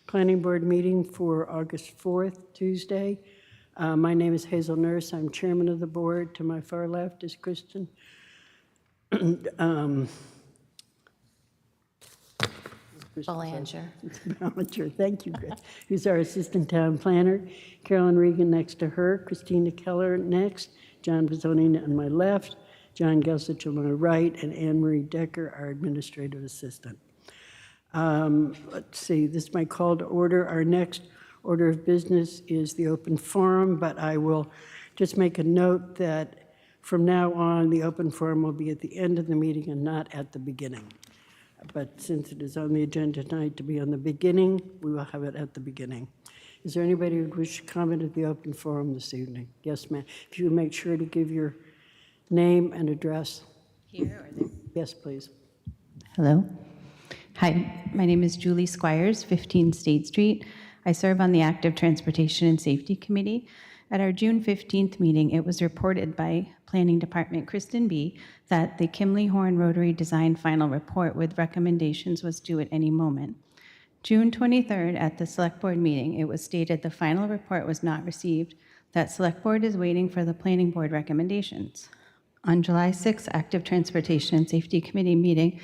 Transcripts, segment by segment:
Planning Board meeting for August 4th, Tuesday. My name is Hazel Nurse. I'm chairman of the board. To my far left is Kristen. Belanger. Ballinger, thank you, Chris, who's our assistant town planner. Carolyn Regan next to her, Christina Keller next, John Pizzoni on my left, John Gelsich on my right, and Anne Marie Decker, our administrative assistant. Let's see, this is my call to order. Our next order of business is the open forum, but I will just make a note that from now on, the open forum will be at the end of the meeting and not at the beginning. But since it is on the agenda tonight to be on the beginning, we will have it at the beginning. Is there anybody who wishes to comment at the open forum this evening? Yes, ma'am. If you would make sure to give your name and address. Here or there? Yes, please. Hello. Hi, my name is Julie Squires, 15 State Street. I serve on the Active Transportation and Safety Committee. At our June 15th meeting, it was reported by Planning Department Kristen B. that the Kimley Horn Rotary Design Final Report with recommendations was due at any moment. June 23rd, at the Select Board meeting, it was stated the final report was not received, that Select Board is waiting for the Planning Board recommendations. On July 6th, Active Transportation and Safety Committee meeting,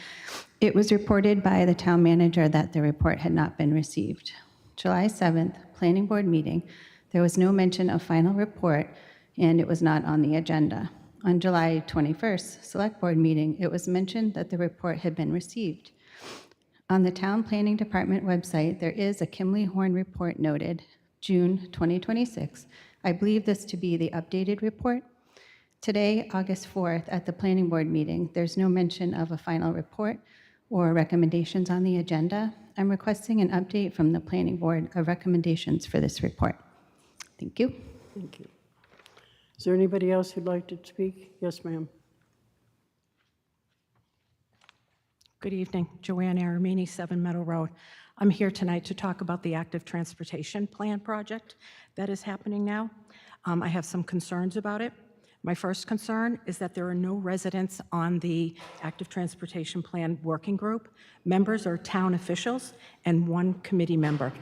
it was reported by the town manager that the report had not been received. July 7th, Planning Board meeting, there was no mention of final report, and it was not on the agenda. On July 21st, Select Board meeting, it was mentioned that the report had been received. On the Town Planning Department website, there is a Kimley Horn report noted, June 2026. I believe this to be the updated report. Today, August 4th, at the Planning Board meeting, there's no mention of a final report or recommendations on the agenda. I'm requesting an update from the Planning Board of recommendations for this report. Thank you. Thank you. Is there anybody else who'd like to speak? Yes, ma'am. Good evening, Joanne Aramini, 7 Meadow Road. I'm here tonight to talk about the Active Transportation Plan project that is happening now. I have some concerns about it. My first concern is that there are no residents on the Active Transportation Plan Working Group. Members are town officials and 1 committee member.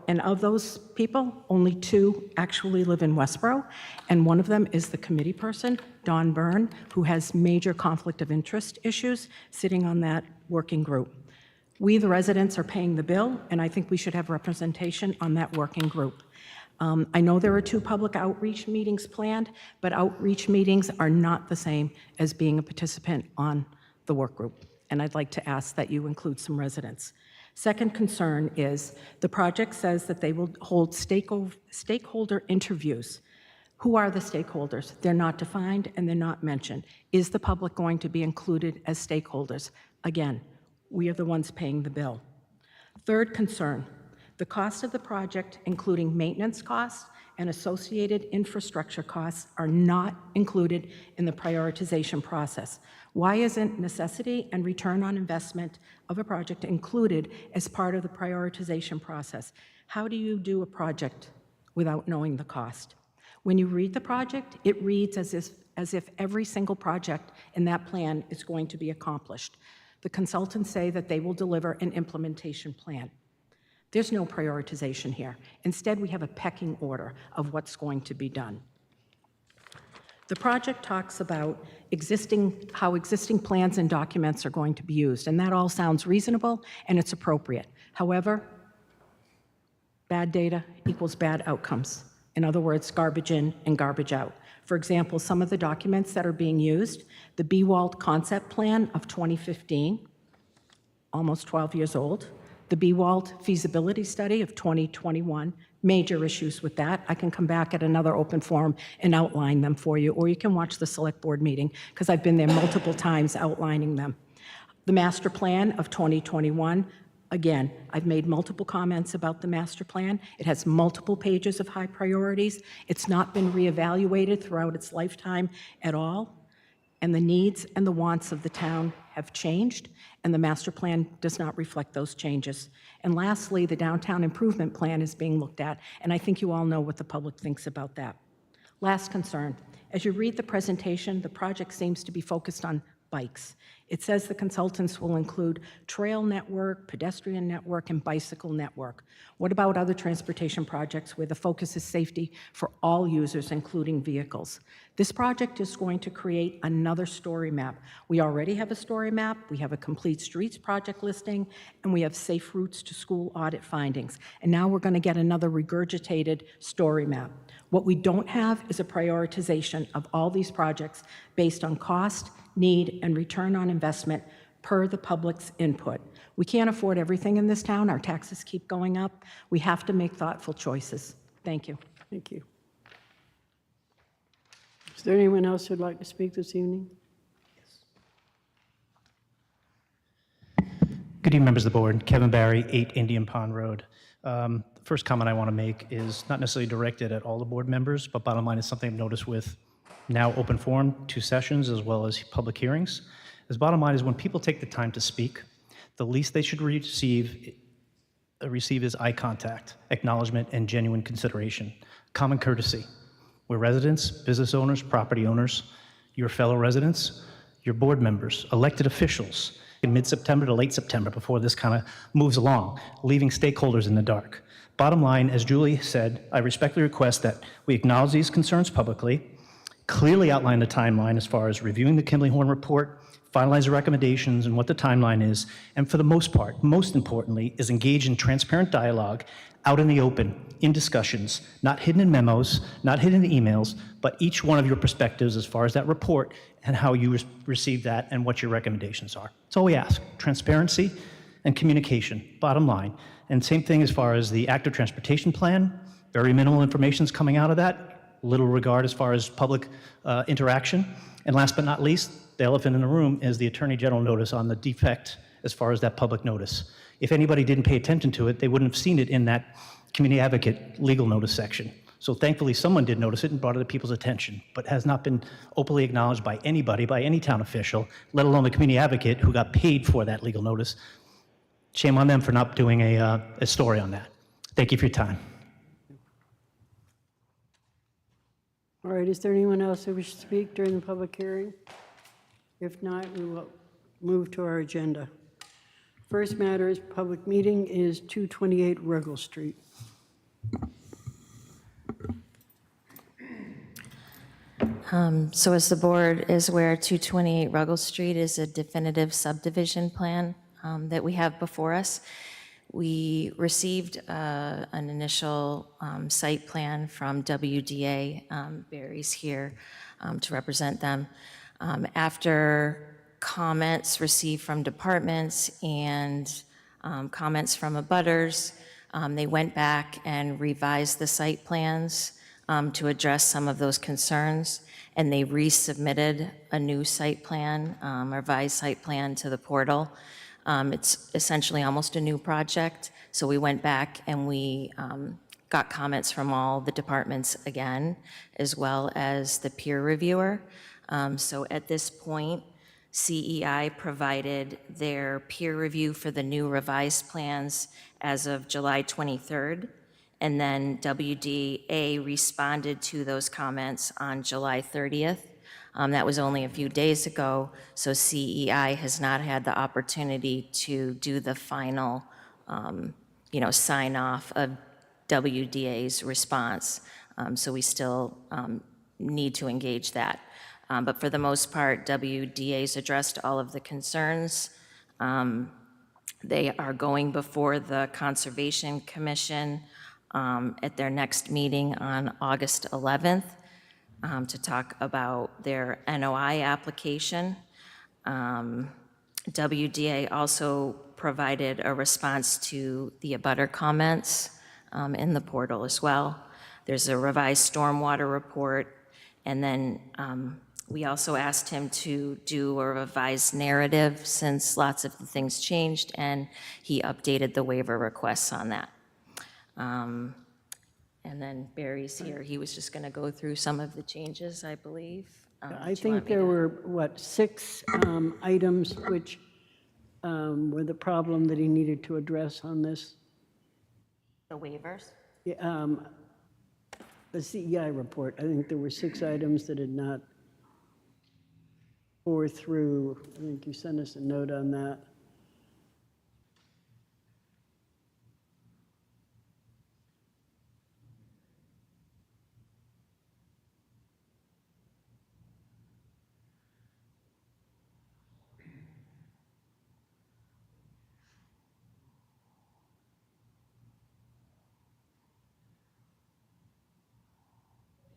And of those people, only 2 actually live in Westborough, and one of them is the committee person, Dawn Byrne, who has major conflict of interest issues sitting on that working group. We, the residents, are paying the bill, and I think we should have representation on that working group. I know there are 2 public outreach meetings planned, but outreach meetings are not the same as being a participant on the work group, and I'd like to ask that you include some residents. Second concern is the project says that they will hold stakeholder interviews. Who are the stakeholders? They're not defined and they're not mentioned. Is the public going to be included as stakeholders? Again, we are the ones paying the bill. Third concern, the cost of the project, including maintenance costs and associated infrastructure costs, are not included in the prioritization process. Why isn't necessity and return on investment of a project included as part of the prioritization process? How do you do a project without knowing the cost? When you read the project, it reads as if every single project in that plan is going to be accomplished. The consultants say that they will deliver an implementation plan. There's no prioritization here. Instead, we have a pecking order of what's going to be done. The project talks about how existing plans and documents are going to be used, and that all sounds reasonable and it's appropriate. However, bad data equals bad outcomes. In other words, garbage in and garbage out. For example, some of the documents that are being used, the BWALT concept plan of 2015, almost 12 years old, the BWALT feasibility study of 2021, major issues with that. I can come back at another open forum and outline them for you, or you can watch the Select Board meeting, because I've been there multiple times outlining them. The master plan of 2021, again, I've made multiple comments about the master plan. It has multiple pages of high priorities. It's not been reevaluated throughout its lifetime at all. And the needs and the wants of the town have changed, and the master plan does not reflect those changes. And lastly, the downtown improvement plan is being looked at, and I think you all know what the public thinks about that. Last concern, as you read the presentation, the project seems to be focused on bikes. It says the consultants will include trail network, pedestrian network, and bicycle network. What about other transportation projects where the focus is safety for all users, including vehicles? This project is going to create another story map. We already have a story map, we have a complete streets project listing, and we have safe routes to school audit findings. And now we're going to get another regurgitated story map. What we don't have is a prioritization of all these projects based on cost, need, and return on investment per the public's input. We can't afford everything in this town. Our taxes keep going up. We have to make thoughtful choices. Thank you. Thank you. Is there anyone else who'd like to speak this evening? Good evening, members of the board. Kevin Barry, 8 Indian Pond Road. The first comment I want to make is not necessarily directed at all the board members, but bottom line is something I've noticed with now open forum, 2 sessions, as well as public hearings. Is bottom line is when people take the time to speak, the least they should receive is eye contact, acknowledgement, and genuine consideration. Common courtesy. We're residents, business owners, property owners, your fellow residents, your board members, elected officials, in mid-September to late September before this kind of moves along, leaving stakeholders in the dark. Bottom line, as Julie said, I respectfully request that we acknowledge these concerns publicly, clearly outline the timeline as far as reviewing the Kimberly-Horn report, finalize the recommendations and what the timeline is, and for the most part, most importantly, is engage in transparent dialogue out in the open, in discussions, not hidden in memos, not hidden in emails, but each one of your perspectives as far as that report and how you receive that and what your recommendations are. That's all we ask, transparency and communication, bottom line. And same thing as far as the active transportation plan, very minimal information is coming out of that, little regard as far as public interaction. And last but not least, the elephant in the room is the Attorney General notice on the defect as far as that public notice. If anybody didn't pay attention to it, they wouldn't have seen it in that community advocate legal notice section. So thankfully someone did notice it and brought it to people's attention, but has not been openly acknowledged by anybody, by any town official, let alone the community advocate who got paid for that legal notice. Shame on them for not doing a story on that. Thank you for your time. All right, is there anyone else who wishes to speak during the public hearing? If not, we will move to our agenda. First matter is public meeting is 228 Ruggles Street. So as the board is aware, 228 Ruggles Street is a definitive subdivision plan that we have before us. We received an initial site plan from WDA. Barry's here to represent them. After comments received from departments and comments from abutters, they went back and revised the site plans to address some of those concerns, and they resubmitted a new site plan, a revised site plan to the portal. It's essentially almost a new project, so we went back and we got comments from all the departments again, as well as the peer reviewer. So at this point, CEI provided their peer review for the new revised plans as of July 23rd, and then WDA responded to those comments on July 30th. That was only a few days ago, so CEI has not had the opportunity to do the final, sign off of WDA's response. So we still need to engage that. But for the most part, WDA's addressed all of the concerns. They are going before the Conservation Commission at their next meeting on August 11th to talk about their NOI application. WDA also provided a response to the abutter comments in the portal as well. There's a revised stormwater report, and then we also asked him to do a revised narrative since lots of the things changed, and he updated the waiver requests on that. And then Barry's here. He was just going to go through some of the changes, I believe. I think there were, 6 items which were the problem that he needed to address on this? The waivers? The CEI report. I think there were 6 items that had not 4 through, I think you sent us a note on that.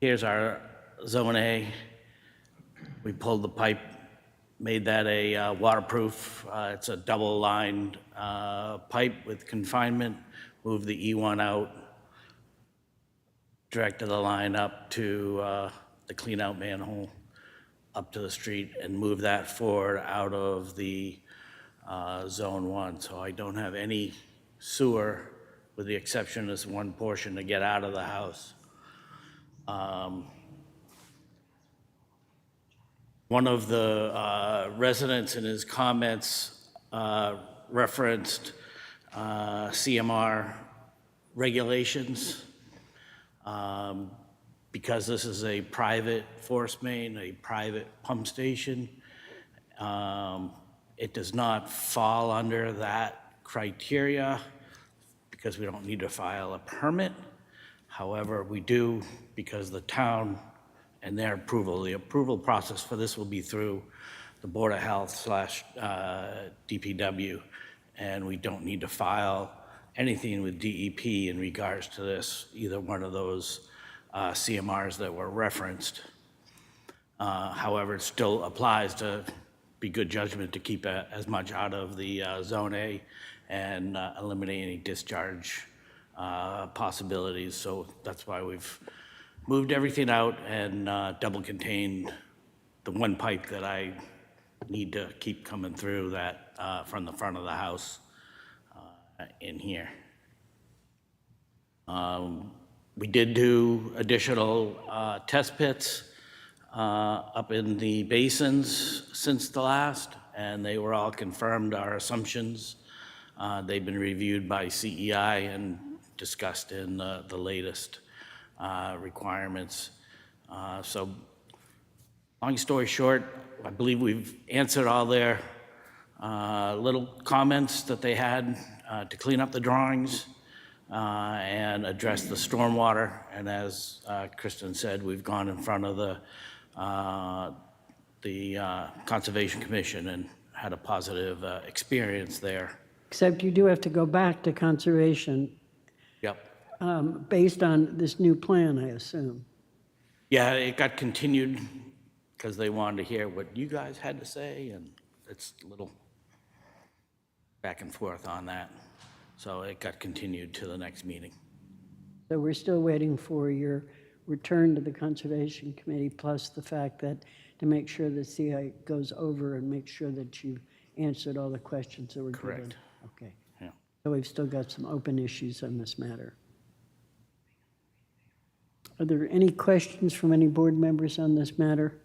Here's our Zone A. We pulled the pipe, made that a waterproof. It's a double-lined pipe with confinement. Moved the E1 out, directed the line up to the clean-out manhole, up to the street, and moved that forward out of the Zone 1. So I don't have any sewer, with the exception of this one portion to get out of the house. One of the residents in his comments referenced CMR regulations. Because this is a private force main, a private pump station, it does not fall under that criteria because we don't need to file a permit. However, we do because the town and their approval, the approval process for this will be through the Board of Health / DPW, and we don't need to file anything with DEP in regards to this, either one of those CMRs that were referenced. However, it still applies to be good judgment to keep as much out of the Zone A and eliminate any discharge possibilities. So that's why we've moved everything out and double contained the one pipe that I need to keep coming through that from the front of the house in here. We did do additional test pits up in the basins since the last, and they were all confirmed, our assumptions. They've been reviewed by CEI and discussed in the latest requirements. So long story short, I believe we've answered all their little comments that they had to clean up the drawings and address the stormwater. And as Kristen said, we've gone in front of the Conservation Commission and had a positive experience there. Except you do have to go back to conservation Yep. based on this new plan, I assume. Yeah, it got continued because they wanted to hear what you guys had to say, and it's a little back and forth on that. So it got continued to the next meeting. So we're still waiting for your return to the Conservation Committee, plus the fact that to make sure the CI goes over and make sure that you've answered all the questions that were given. Correct. Okay. Yeah. So we've still got some open issues on this matter. Are there any questions from any board members on this matter?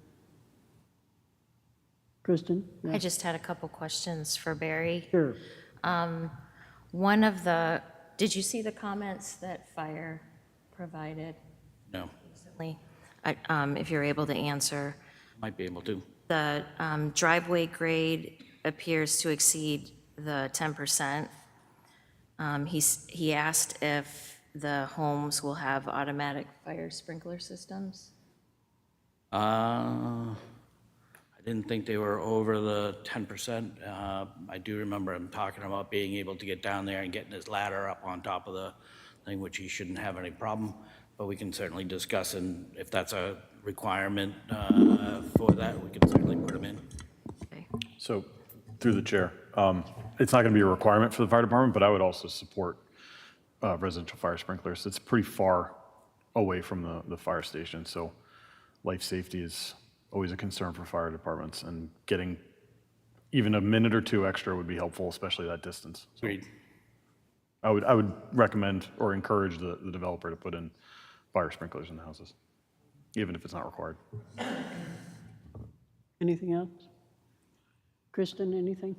Kristen? I just had a couple questions for Barry. Sure. One of the, did you see the comments that fire provided No, recently? If you're able to answer. might be able to. The driveway grade appears to exceed the 10%. He asked if the homes will have automatic fire sprinkler systems. I didn't think they were over the 10%. I do remember him talking about being able to get down there and getting his ladder up on top of the thing, which he shouldn't have any problem. But we can certainly discuss, and if that's a requirement for that, we can certainly put him in. Okay. So, through the chair, it's not going to be a requirement for the fire department, but I would also support residential fire sprinklers. It's pretty far away from the fire station, so life safety is always a concern for fire departments, and getting even a minute or two extra would be helpful, especially that distance. So Agreed. I would recommend or encourage the developer to put in fire sprinklers in the houses, even if it's not required. Anything else? Kristen, anything?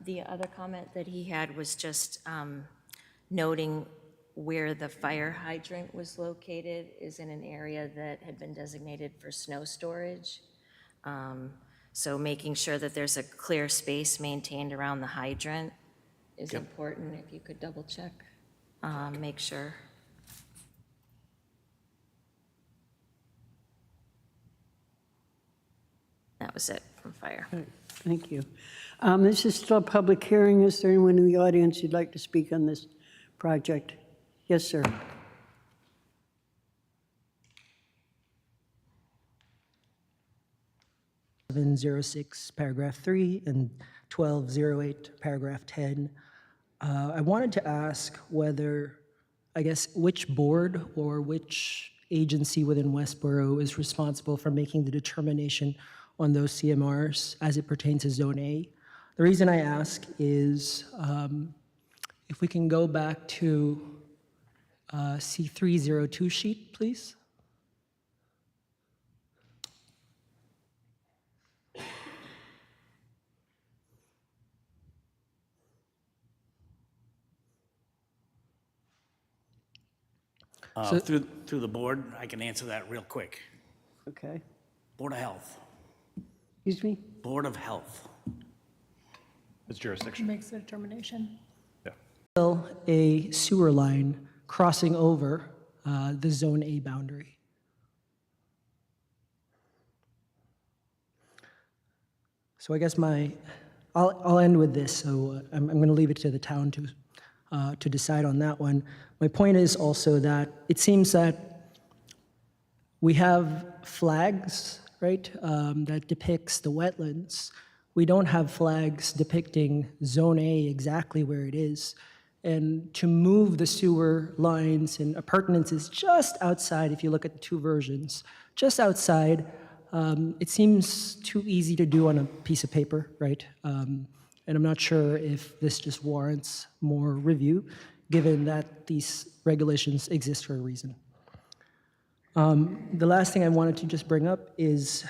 The other comment that he had was just noting where the fire hydrant was located is in an area that had been designated for snow storage. So making sure that there's a clear space maintained around the hydrant is important. If you could double check, make sure. That was it from fire. All right, thank you. This is still a public hearing. Is there anyone in the audience who'd like to speak on this project? Yes, sir. paragraph 3 and 1208 paragraph 10. I wanted to ask whether, I guess, which board or which agency within Westborough is responsible for making the determination on those CMRs as it pertains to Zone A. The reason I ask is if we can go back to C302 sheet, please. Through the board, I can answer that real quick. Okay. Board of Health. Excuse me? Board of Health. It's jurisdiction. Makes the determination. Yeah. Still a sewer line crossing over the Zone A boundary. So I guess I'll end with this. So I'm going to leave it to the town to decide on that one. My point is also that it seems that we have flags, right, that depicts the wetlands. We don't have flags depicting Zone A exactly where it is. And to move the sewer lines and appurtenances just outside, if you look at the two versions, just outside, it seems too easy to do on a piece of paper, right? And I'm not sure if this just warrants more review, given that these regulations exist for a reason. The last thing I wanted to just bring up is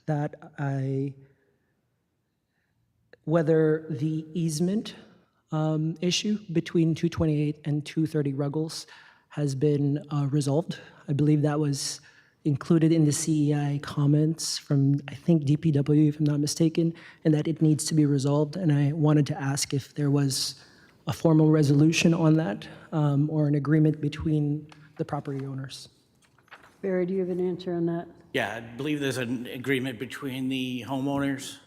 that whether the easement issue between 228 and 230 Ruggles has been resolved. I believe that was included in the CEI comments from, I think, DPW, if I'm not mistaken, and that it needs to be resolved. And I wanted to ask if there was a formal resolution on that or an agreement between the property owners. Barry, do you have an answer on that? Yeah, I believe there's an agreement between the homeowners.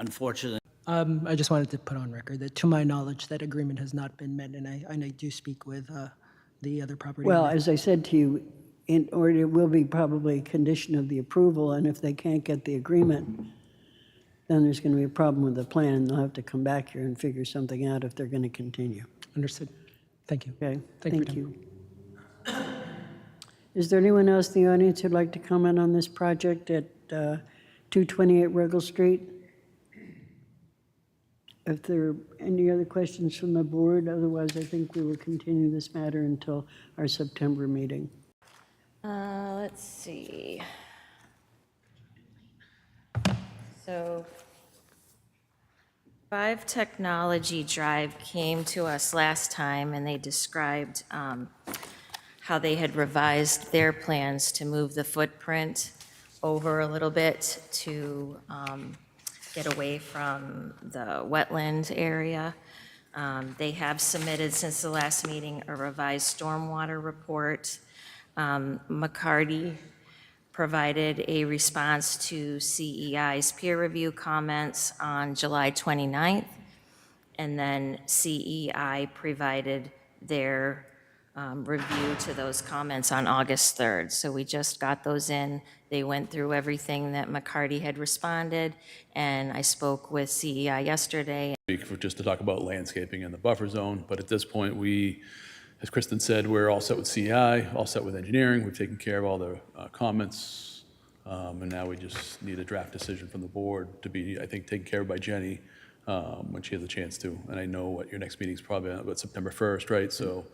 Unfortunately, I just wanted to put on record that, to my knowledge, that agreement has not been met, and I do speak with the other property Well, owners. as I said to you, or it will be probably a condition of the approval, and if they can't get the agreement, then there's going to be a problem with the plan, and they'll have to come back here and figure something out if they're going to continue. Understood. Thank you. Okay? Thank you for Thank your you. Is there anyone else in the audience who'd like to comment on this project at 228 Ruggles Street? If there are any other questions from the board, otherwise I think we will continue this matter until our September meeting. Let's see. So 5 Technology Drive came to us last time, and they described how they had revised their plans to move the footprint over a little bit to get away from the wetland area. They have submitted, since the last meeting, a revised stormwater report. McCarty provided a response to CEI's peer review comments on July 29th, and then CEI provided their review to those comments on August 3rd. So we just got those in. They went through everything that McCarty had responded, and I spoke with CEI yesterday. Just to talk about landscaping in the buffer zone, but at this point, as Kristen said, we're all set with CEI, all set with engineering. We've taken care of all the comments, and now we just need a draft decision from the board to be, I think, taken care of by Jenny when she has a chance to. And I know what your next meeting is probably about September 1st, right? So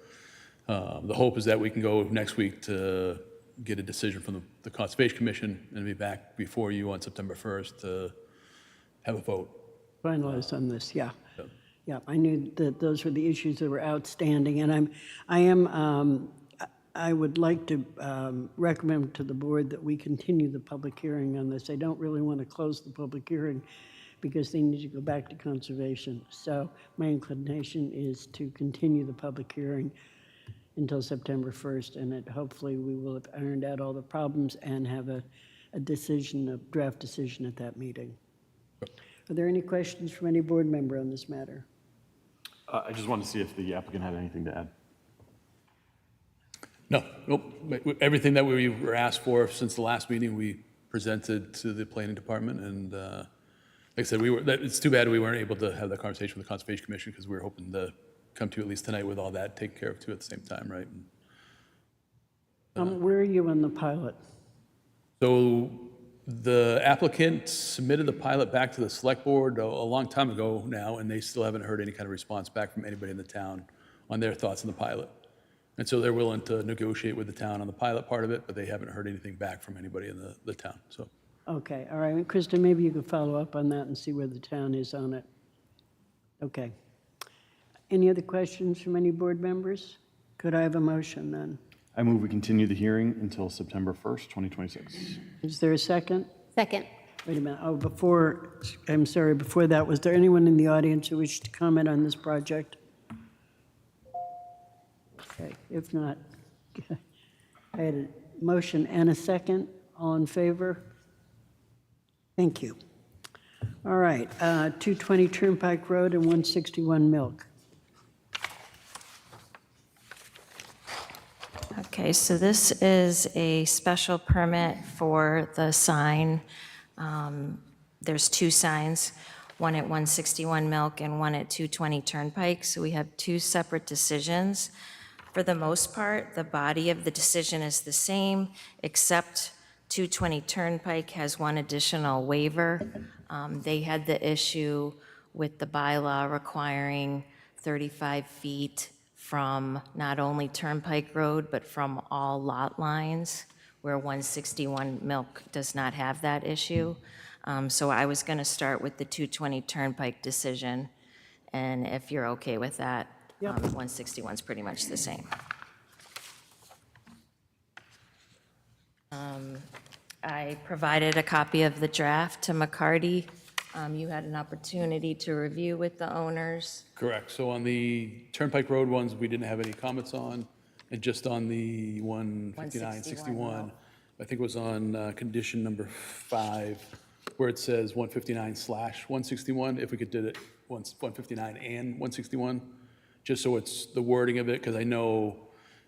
the hope is that we can go next week to get a decision from the Conservation Commission and be back before you on September 1st to have a vote. Finalized on this, yeah. Yeah, I knew that those were the issues that were outstanding, and I I would like to recommend to the board that we continue the public hearing on this. I don't really want to close the public hearing because they need to go back to conservation. So my inclination is to continue the public hearing until September 1st, and that hopefully we will have ironed out all the problems and have a decision, a draft decision at that meeting. Are there any questions from any board member on this matter? I just wanted to see if the applicant had anything to add. No, nope. Everything that we were asked for since the last meeting, we presented to the planning department. And like I said, it's too bad we weren't able to have that conversation with the Conservation Commission because we were hoping to come to at least tonight with all that taken care of too at the same time, right? Where are you on the pilot? So the applicant submitted the pilot back to the select board a long time ago now, and they still haven't heard any kind of response back from anybody in the town on their thoughts on the pilot. And so they're willing to negotiate with the town on the pilot part of it, but they haven't heard anything back from anybody in the town, so. Okay, all right. Krista, maybe you could follow up on that and see where the town is on it. Okay. Any other questions from any board members? Could I have a motion then? I move we continue the hearing until September 1st, 2026. Is there a second? Second. Wait a minute. Oh, before that, was there anyone in the audience who wished to comment on this project? Okay, if not, I had a motion and a second. All in favor? Thank you. All right, 220 Turnpike Road and 161 Milk. Okay, so this is a special permit for the sign. There's two signs, one at 161 Milk and one at 220 Turnpike. So we have two separate decisions. For the most part, the body of the decision is the same, except 220 Turnpike has one additional waiver. They had the issue with the bylaw requiring 35 feet from not only Turnpike Road, but from all lot lines, where 161 Milk does not have that issue. So I was going to start with the 220 Turnpike decision, and if you're okay with that, 161 is pretty much the same. I provided a copy of the draft to McCarty. You had an opportunity to review with the owners. Correct. So on the Turnpike Road ones, we didn't have any comments on, and just on the 159, 61, I think it was on condition number 5, where it says 159/161, if we could do it 159 and 161, just so it's the wording of it, because I know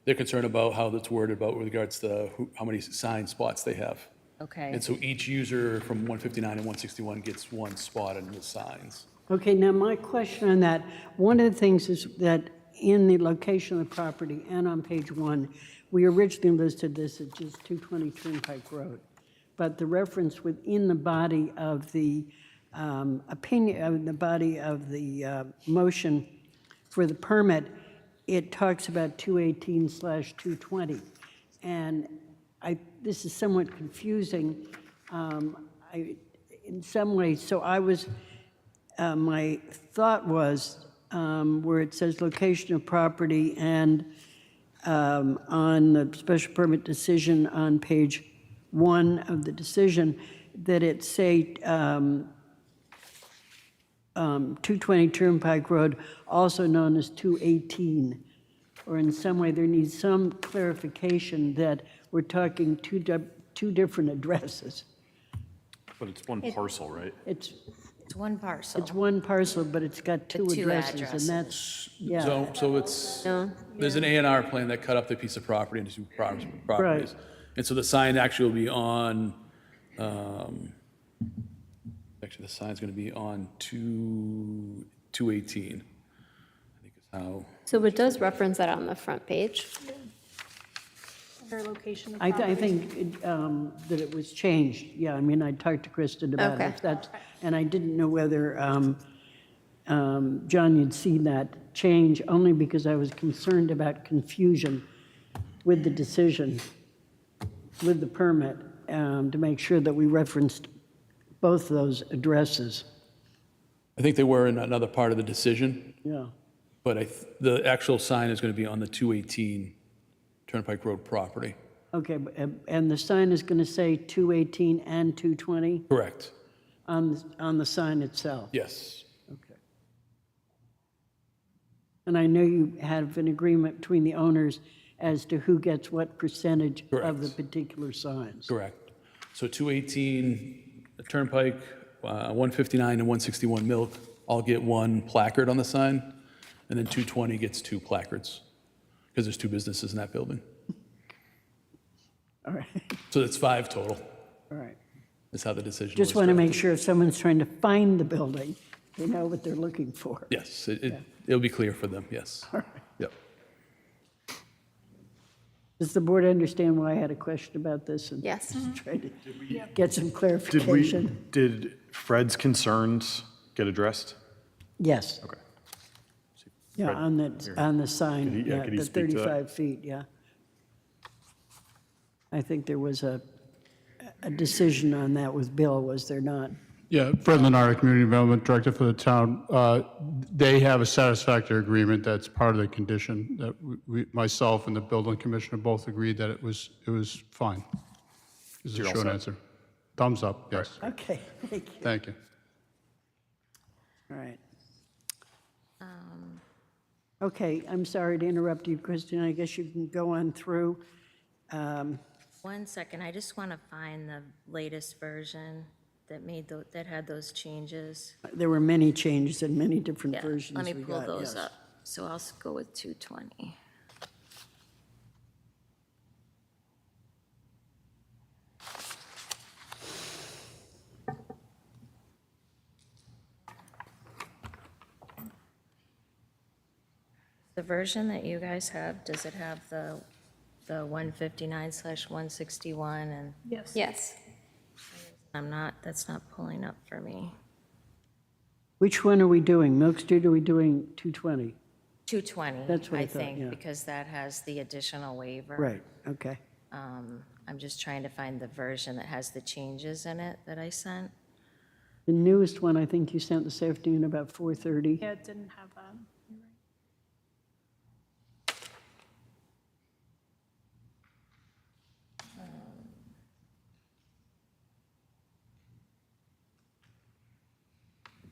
they're concerned about how that's worded about with regards to how many sign spots they have. Okay. And so each user from 159 and 161 gets one spot in the signs. Okay, now my question on that, one of the things is that in the location of the property and on page 1, we originally listed this as just 220 Turnpike Road. But the reference within the body of the motion for the permit, it talks about 218/220. And this is somewhat confusing in some ways. So my thought was where it says location of property and on the special permit decision on page 1 of the decision, that it say 220 Turnpike Road, also known as 218, or in some way there needs some clarification that we're talking two different addresses. But it's one parcel, right? It's one parcel. one parcel, but it's got two two addresses, addresses. and that's, yeah. So it's, there's an A&R plan that cut up the piece of property into two properties. And so the sign actually will be on, actually the sign's going to be on 218. I think is how. So it does reference that on the front page. I think that it was changed, yeah, I mean, I talked to Kristen about Okay. it, and I didn't know whether, John, you'd seen that change, only because I was concerned about confusion with the decision, with the permit, to make sure that we referenced both those addresses, I think they were in another part of the decision, yeah. but the actual sign is going to be on the 218 Turnpike Road property. Okay, and the sign is going to say 218 and 220 Correct. on the sign itself? Yes. Okay. And I know you have an agreement between the owners as to who gets what percentage of the Correct. particular signs? Correct. So 218 Turnpike, 159 and 161 Milk all get one placard on the sign, and then 220 gets two placards, because there's two businesses in that building. All right, So that's 5 total, all right. is how the decision was Just want to make drafted. sure if someone's trying to find the building, they know what they're looking for. Yes, it'll be clear for them, yes. Yep. Does the board understand why I had a question about this? And Yes. try to get some Did clarification? did Fred's concerns get addressed? Yes. Okay. Yeah, Fred, on the sign, Could he- yeah, yeah, could he the speak to that? 35 feet, yeah. I think there was a decision on that with Bill, was there not? Yeah, Fred Lenard, Community Development Director for the town. They have a satisfactory agreement that's part of the condition that myself and the building commissioner both agreed that it was fine. Is You're the all short set? answer. Thumbs up, yes. Okay, thank you. Thank you. All right. Okay, I'm sorry to interrupt you, Kristen. I guess you can go on through. 1 second, I just want to find the latest version that that had those changes. There were many changes and many different Yeah, versions let me we pull got, those yes. up. So I'll go with 220. The version that you guys have, does it have the 159/161 and Yes. that's not pulling up for me. Which one are we doing? Milk Street, or are we doing 220? 220, That's what I I thought, think, yeah. because that has the additional waiver. Right, okay. I'm just trying to find the version that has the changes in it that I sent. The newest one, I think you sent this afternoon about 4:30. Yeah, it didn't have that. You're right.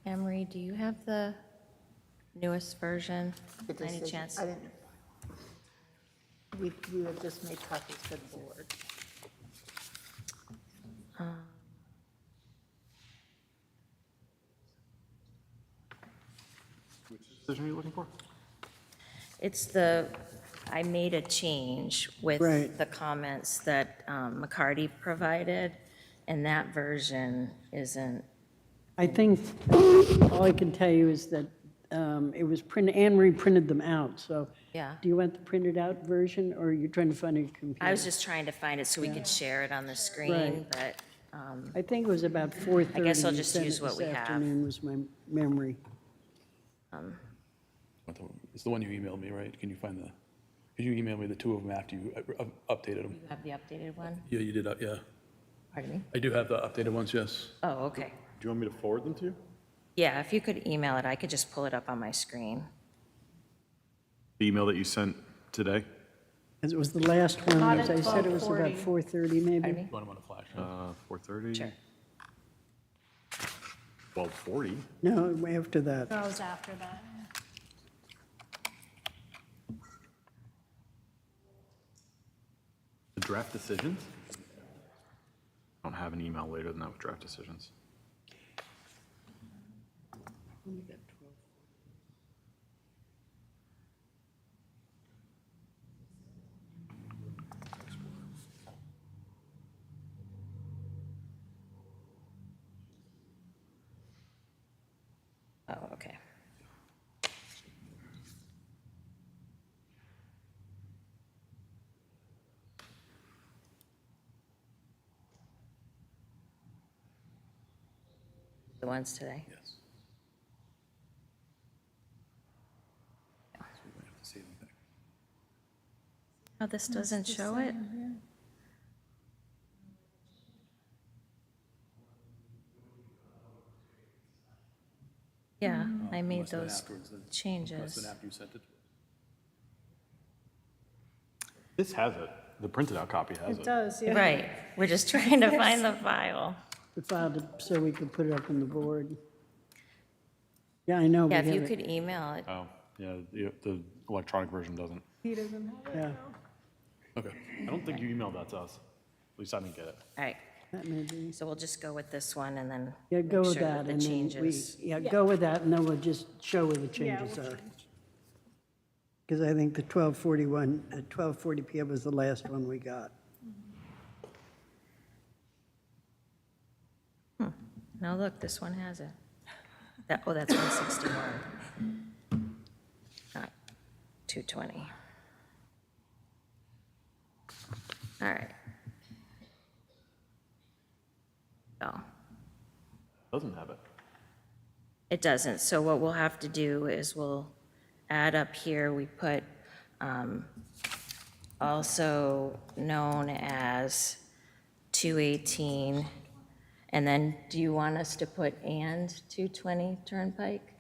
Emery, do you have the newest version? By any chance? I didn't. We have just made copies for the board. Which decision are you looking for? It's I made a change with Right. the comments that McCarty provided, and that version isn't, I think, all I can tell you is that it was printed, Anne Marie printed them out, so. Yeah. Do you want the printed out version, or are you trying to find a computer? I was just trying to find it so we could share it on the screen, but I think it was about 4:30. I guess I'll you just sent use it what this we have. afternoon was my memory. It's the one you emailed me, right? Can you email me the two of them after you updated them? you have the updated one? Yeah, you did, yeah. Pardon me? I do have the updated ones, yes. Oh, okay. Do you want me to forward them to you? Yeah, if you could email it, I could just pull it up on my screen. The email that you sent today? As it was the last one, Not as at I said, it was about 12:40. 4:30 maybe. Pardon me? You want them on a flash drive? 4:30? Sure. 12:40? No, after that. That was after that. The draft decisions? I don't have an email later than that with draft decisions. Oh, okay. The ones today? Yes. So we might have to save them back. Oh, this doesn't show it? Yeah, I made Must've been those afterwards then. Must've changes. been after you sent it. This has it. The printed out copy has It it. does, yeah. Right, we're just trying to find the file. The file so we could put it up on the board. Yeah, I know. we Yeah, if have you it. could email it. Oh, yeah, the electronic version doesn't. He doesn't have it. Yeah, Okay. I don't think you emailed that to us. At least I didn't get it. All right, that may be. so we'll just go with this one and then Yeah, go make with sure that. the And then we, changes. yeah, go with that, and then we'll just show where the Yeah, changes we'll are. change. Because I think the 12:41, at 12:40 PM was the last one we got. No, look, this one has it. Oh, that's 161. Not 220. All right. Oh, Doesn't have it. it doesn't. So what we'll have to do is we'll add up here, we put also known as 218. And then do you want us to put and 220 Turnpike?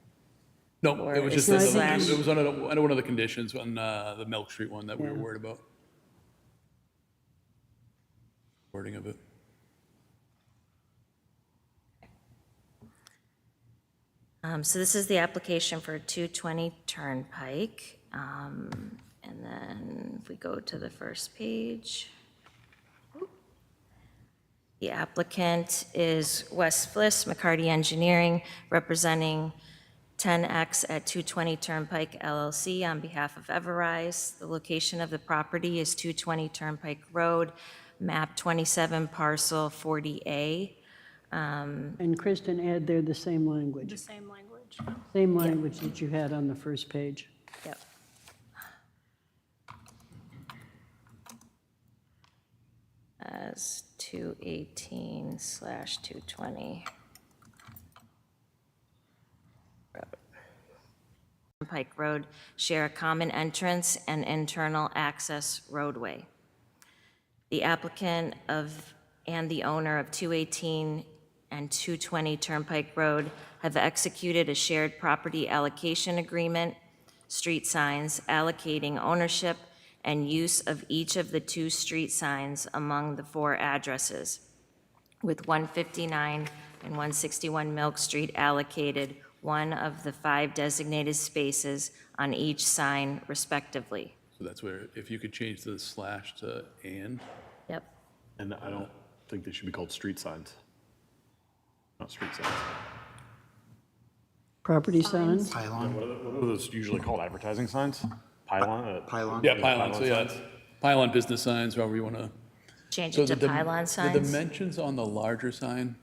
No, Or it was is just, it slash? it was under one of the conditions on the Milk Street one that we were Yeah. worried about. Wording of it. So this is the application for 220 Turnpike. And then if we go to the first page. The applicant is Wes Fliss, McCarty Engineering, representing 10X at 220 Turnpike LLC on behalf of Everise. The location of the property is 220 Turnpike Road, map 27, parcel 40A. And Kristen, add there the same language. The same language. Same language that you had on the first page. Yep. As 218/220. Turnpike Road share a common entrance and internal access roadway. The applicant and the owner of 218 and 220 Turnpike Road have executed a shared property allocation agreement, street signs allocating ownership and use of each of the two street signs among the four addresses, with 159 and 161 Milk Street allocated one of the 5 designated spaces on each sign respectively. So that's where, if you could change the slash to and. Yep. And I don't think they should be called street signs. Not street signs. Property signs? Pylon. What are those usually called? Advertising signs? Pylon? Pylon. Yeah, pylon, so yeah, signs? it's pylon business signs, however you want to. Change So it to the pylon The signs. dimensions on the larger sign,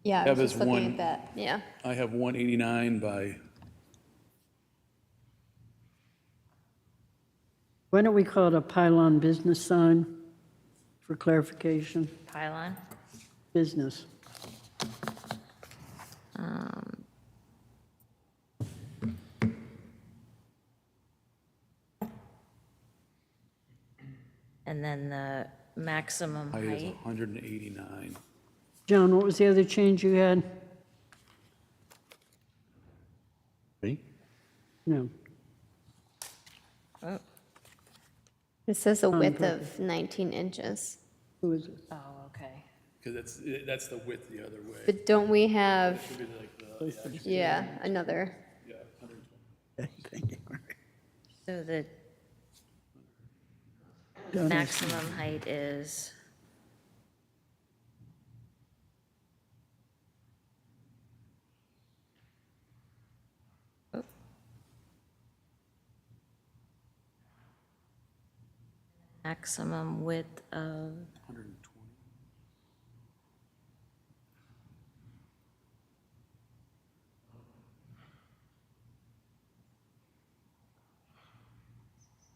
Yeah, I That was was just looking one. at that, yeah. I have 189 by, Why don't we call it a pylon business sign for clarification? Pylon. Business. And then the maximum height is height. 189. John, what was the other change you had? Me? No. Oh, It says a width of 19 inches. Who is it? oh, okay. Because that's the width the other way. But don't we have, Should be like the, yeah, another, yeah, 120. Thank you. So the Don't ask maximum height is, oh. Maximum width of, 120.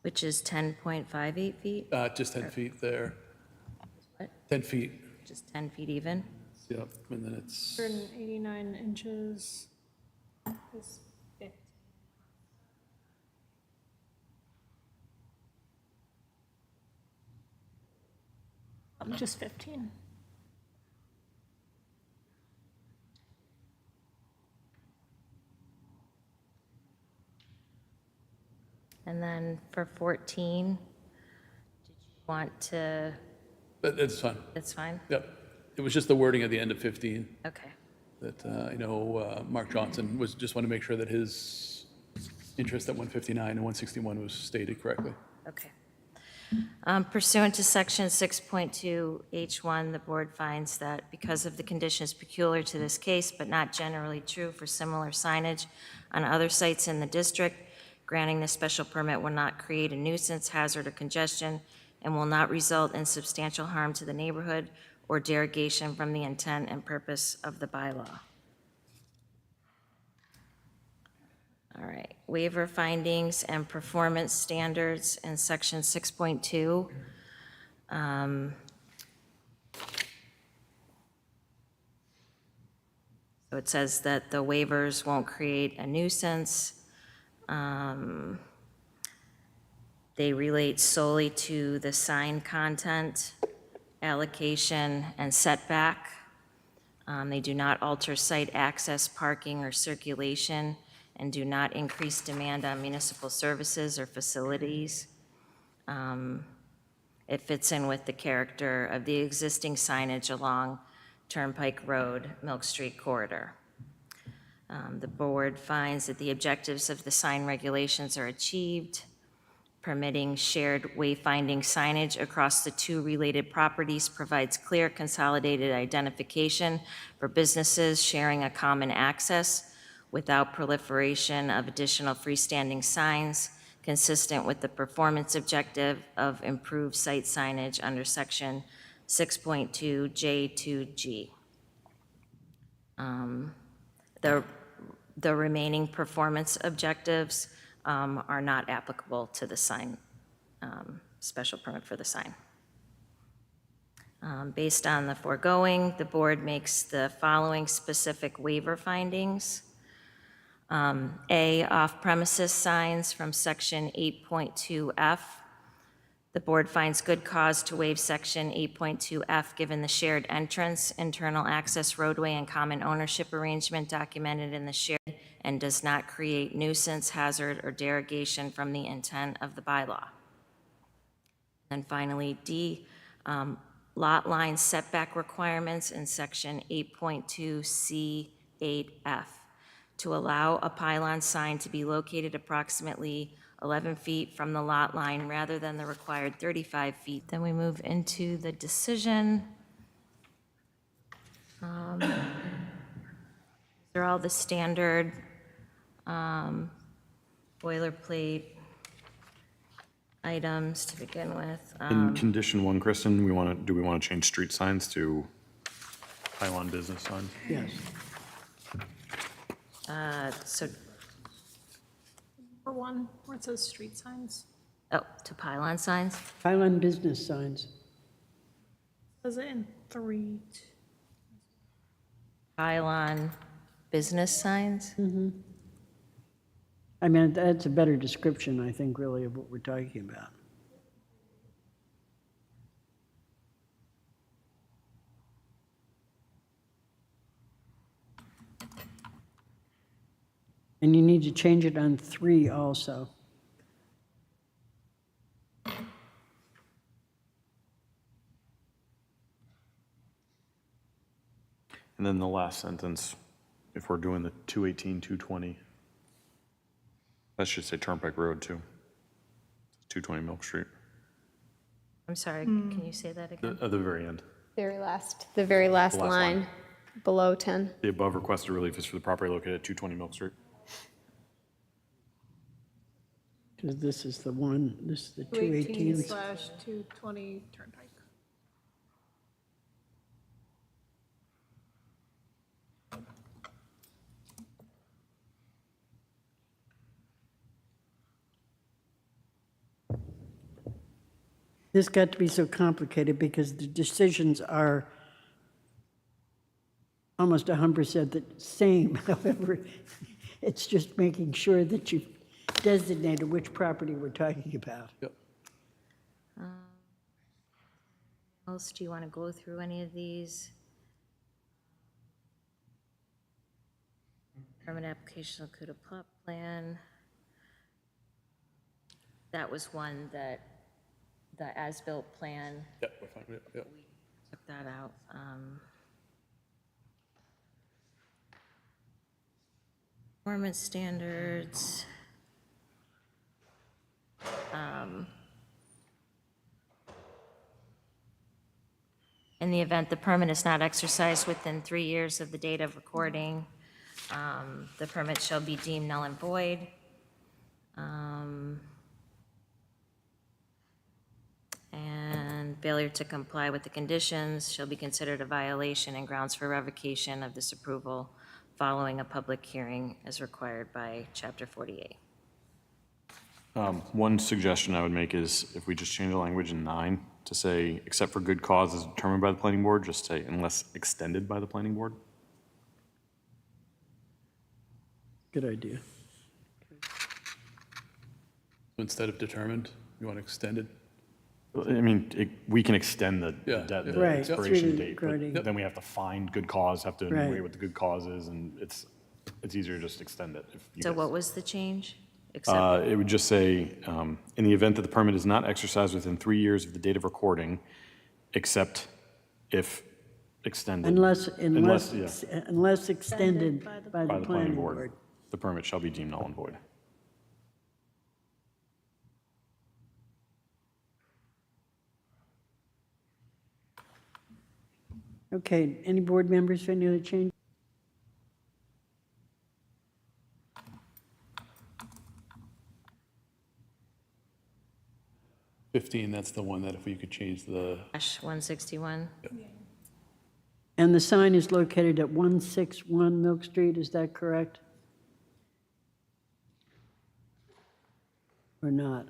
which is 10.58 feet, Just 10 feet there. What? 10 feet, just 10 feet even. yep, and then it's, 189 inches is 50. Just 15. And then for 14, Want to, That's fine. that's fine? Yep. It was just the wording at the end of 15 Okay. that, I know Mark Johnson just want to make sure that his interest at 159 and 161 was stated correctly. Okay. Pursuant to Section 6.2H1, the board finds that because of the conditions peculiar to this case, but not generally true for similar signage on other sites in the district, granting the special permit will not create a nuisance, hazard, or congestion, and will not result in substantial harm to the neighborhood or derogation from the intent and purpose of the bylaw. All right, waiver findings and performance standards in section 6.2. So it says that the waivers won't create a nuisance. They relate solely to the sign content, allocation, and setback. They do not alter site access, parking, or circulation, and do not increase demand on municipal services or facilities. It fits in with the character of the existing signage along Turnpike Road, Milk Street corridor. The board finds that the objectives of the sign regulations are achieved, permitting shared wayfinding signage across the two related properties provides clear consolidated identification for businesses sharing a common access without proliferation of additional freestanding signs, consistent with the performance objective of improved site signage under section 6.2 J2G. The remaining performance objectives are not applicable to the sign, special permit for the sign. Based on the foregoing, the board makes the following specific waiver findings. A, off-premises signs from section 8.2F. The board finds good cause to waive section 8.2F given the shared entrance, internal access roadway, and common ownership arrangement documented in the shared and does not create nuisance, hazard, or derogation from the intent of the bylaw. And finally, D, lot line setback requirements in section 8.2C8F to allow a pylon sign to be located approximately 11 feet from the lot line rather than the required 35 feet. Then we move into the decision. They're all the standard boilerplate items to begin with. In condition 1, Kristen, do we want to change street signs to pylon business signs? Yes. So, Number 1, where it says street signs, oh, to pylon signs? Highland business signs. says it in 3. Pylon business signs? I mean, that's a better description, I think, really, of what we're talking about. And you need to change it on 3 also. And then the last sentence, if we're doing the 218, 220, that should say Turnpike Road too. 220 Milk Street, I'm sorry, can you say that again? at the very end. The very last last line, line. below 10. The above requested relief is for the property located at 220 Milk Street. Because this is the one, this is the 218. 218/220 Turnpike. This got to be so complicated because the decisions are almost 100% the same. However, it's just making sure that you've designated which property we're talking about. Yep. Else, do you want to go through any of these? Permit application include a plot plan. That was one that the as-built plan, Yep, we're fine, yep. took that out. Performance standards. In the event the permit is not exercised within 3 years of the date of recording, the permit shall be deemed null and void. And failure to comply with the conditions shall be considered a violation and grounds for revocation of this approval following a public hearing as required by Chapter 48. One suggestion I would make is if we just change the language in 9 to say, except for good cause as determined by the planning board, just say unless extended by the planning board. Good idea. Instead of determined, you want extended? I mean, we can extend the Yeah, the yeah. Right, expiration through the date, grading. but then we have to find good cause, have to Right. enumerate what the good cause is, and it's easier to just extend it. If you So guys- what was the change? Except, It would just say, in the event that the permit is not exercised within 3 years of the date of recording, except if extended. Unless yeah, extended by by the planning board. the permit shall be deemed null and void. Okay, any board members for any other change? '15, that's the one that if we could change the, -161. And the sign is located at 161 Milk Street, is that correct? Or not?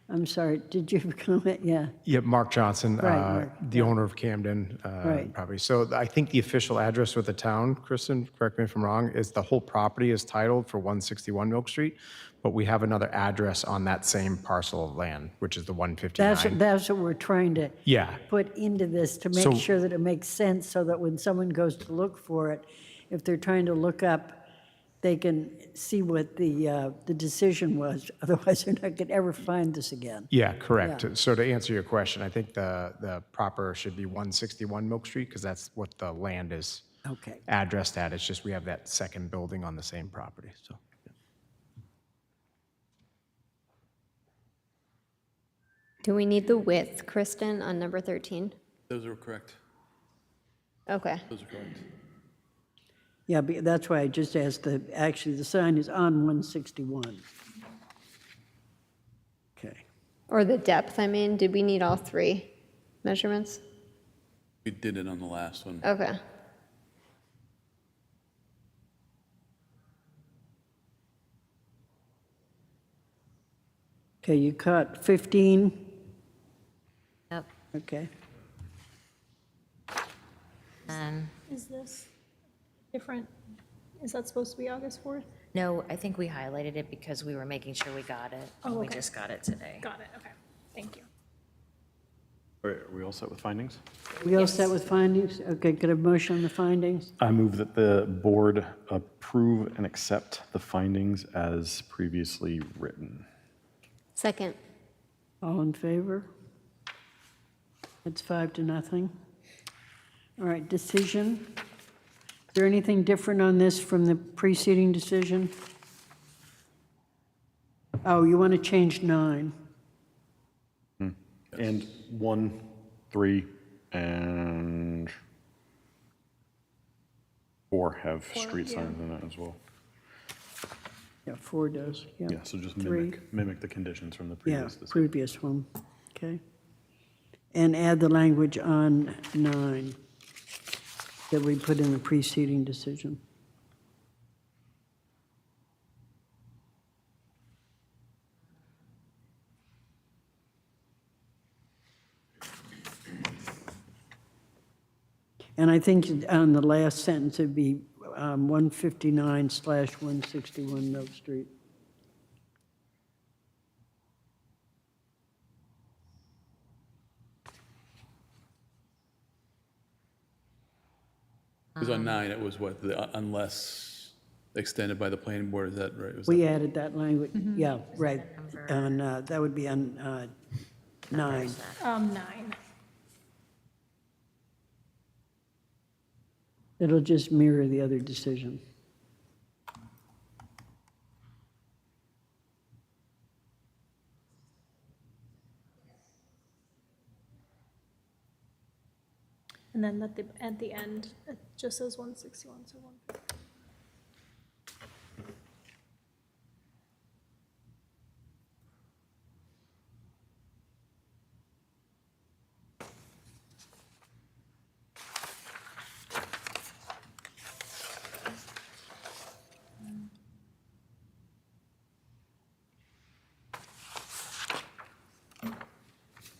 I'm sorry, did you have a comment? Yeah. Yeah, Mark Johnson, Right, Mark, the owner of Camden Right. property. So I think the official address with the town, Kristen, correct me if I'm wrong, is the whole property is titled for 161 Milk Street, but we have another address on that same parcel of land, which is the 159. That's what we're trying to Yeah, put into this, to make So- sure that it makes sense, so that when someone goes to look for it, if they're trying to look up, they can see what the decision was. Otherwise, they're not going to ever find this again. yeah, correct. Yeah. So to answer your question, I think the proper should be 161 Milk Street, because that's what the land is Okay. addressed at. It's just we have that second building on the same property, so. Do we need the width, Kristen, on number 13? those are correct. Okay. Those are correct. Yeah, that's why I just asked, actually, the sign is on 161. Okay. Or the depth, I mean, did we need all 3 measurements? We did it on the last one. Okay. Okay, you caught 15? Yep. Okay. And, Is this different? Is that supposed to be August 4th? no, I think we highlighted it because we were making sure we got it. Oh, We okay. just got it today. Got it, okay. Thank you. All right, are we all set with findings? We all set with findings? Okay, could I have a motion on the findings? I move that the board approve and accept the findings as previously written. Second. All in favor? It's 5-0. All right, decision. Is there anything different on this from the preceding decision? Oh, you want to change 9. And 1, 3, and 4 have street signs in it as well. Yeah, 4 does, yeah. Yeah, so just 3. mimic the conditions from the Yeah, previous decision. previous one, okay. And add the language on 9 that we put in the preceding decision. And I think on the last sentence, it'd be 159/161 Milk Street. Because on 9, it was what, unless extended by the planning board, is that right? Was We that- added that language, yeah, right. And that would be on 9. 9. It'll just mirror the other decision. And then at the end, it just says 161, so 1.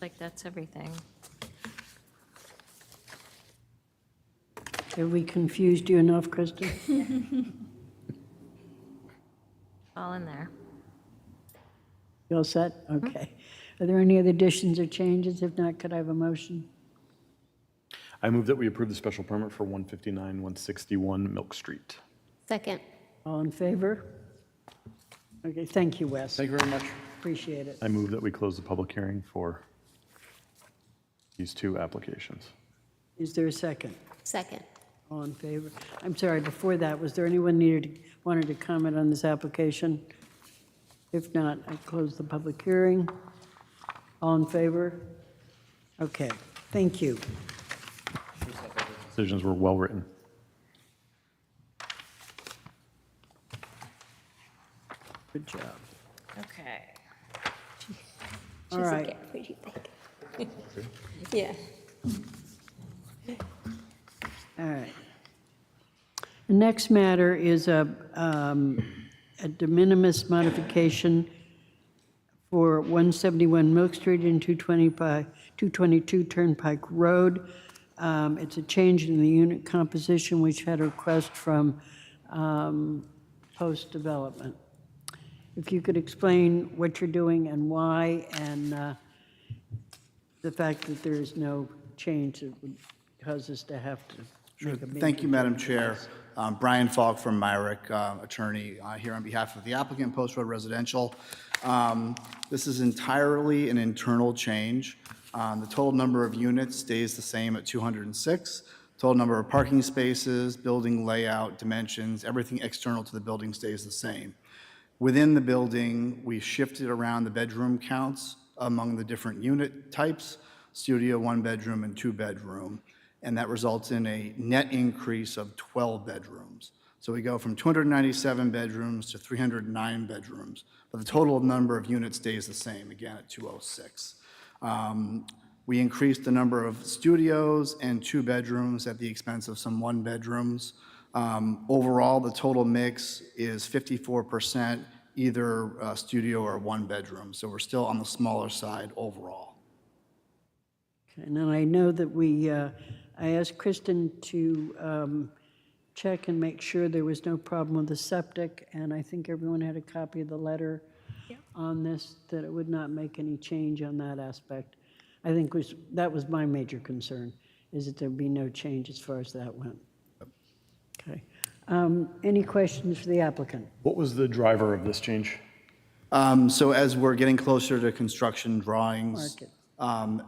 Like, that's everything. Have we confused you enough, Kristen? All in there. You all set? Okay. Are there any other additions or changes? If not, could I have a motion? I move that we approve the special permit for 159, 161 Milk Street. Second. All in favor? Okay, thank you, Wes. Thank you very much. Appreciate it. I move that we close the public hearing for these two applications. Is there a second? Second. All in favor? I'm sorry, before that, was there anyone wanted to comment on this application? If not, I close the public hearing. All in favor? Okay, thank you. Decisions were well-written. Good job. Okay. All right. What do you think? Yeah. All right. The next matter is a de minimis modification for 171 Milk Street and 222 Turnpike Road. It's a change in the unit composition, which had a request from post-development. If you could explain what you're doing and why, and the fact that there is no change that would cause us to have to make a major Thank you, Madam change. Chair. Brian Falk from Myrick, attorney here on behalf of the applicant, Post Road Residential. This is entirely an internal change. The total number of units stays the same at 206. Total number of parking spaces, building layout, dimensions, everything external to the building stays the same. Within the building, we shifted around the bedroom counts among the different unit types, studio, 1-bedroom, and 2-bedroom, and that results in a net increase of 12 bedrooms. So we go from 297 bedrooms to 309 bedrooms, but the total number of units stays the same, again, at 206. We increased the number of studios and 2 bedrooms at the expense of some 1-bedrooms. Overall, the total mix is 54% either studio or 1-bedroom, so we're still on the smaller side overall. Okay, and then I know that I asked Kristen to check and make sure there was no problem with the septic, and I think everyone had a copy of the letter on this, that it would not make any change on that aspect. I think that was my major concern, is that there'd be no change as far as that went. Okay. Any questions for the applicant? What was the driver of this change? So as we're getting closer to construction drawings,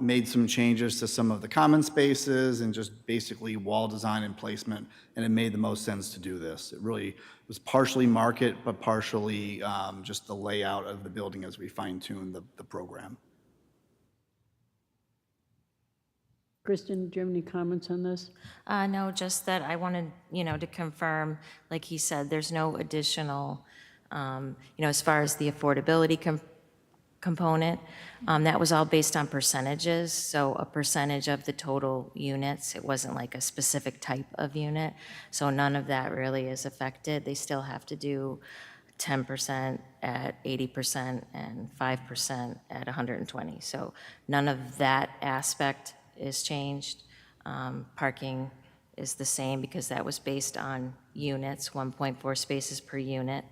made some changes to some of the common spaces and just basically wall design and placement, and it made the most sense to do this. It really was partially market, but partially just the layout of the building as we fine-tune the program. Kristen, do you have any comments on this? No, just that I wanted, to confirm, like he said, there's no additional, as far as the affordability component, that was all based on percentages, so a percentage of the total units. It wasn't like a specific type of unit, so none of that really is affected. They still have to do 10% at 80% and 5% at 120, so none of that aspect is changed. Parking is the same because that was based on units, 1.4 spaces per unit.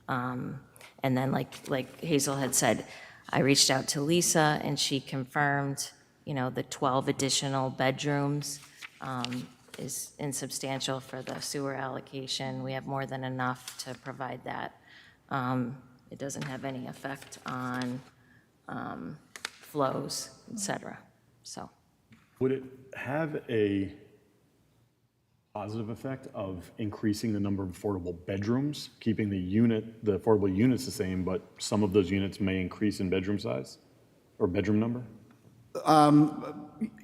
And then like Hazel had said, I reached out to Lisa and she confirmed, the 12 additional bedrooms is insubstantial for the sewer allocation. We have more than enough to provide that. It doesn't have any effect on flows, et cetera. So, Would it have a positive effect of increasing the number of affordable bedrooms, keeping the affordable units the same, but some of those units may increase in bedroom size or bedroom number?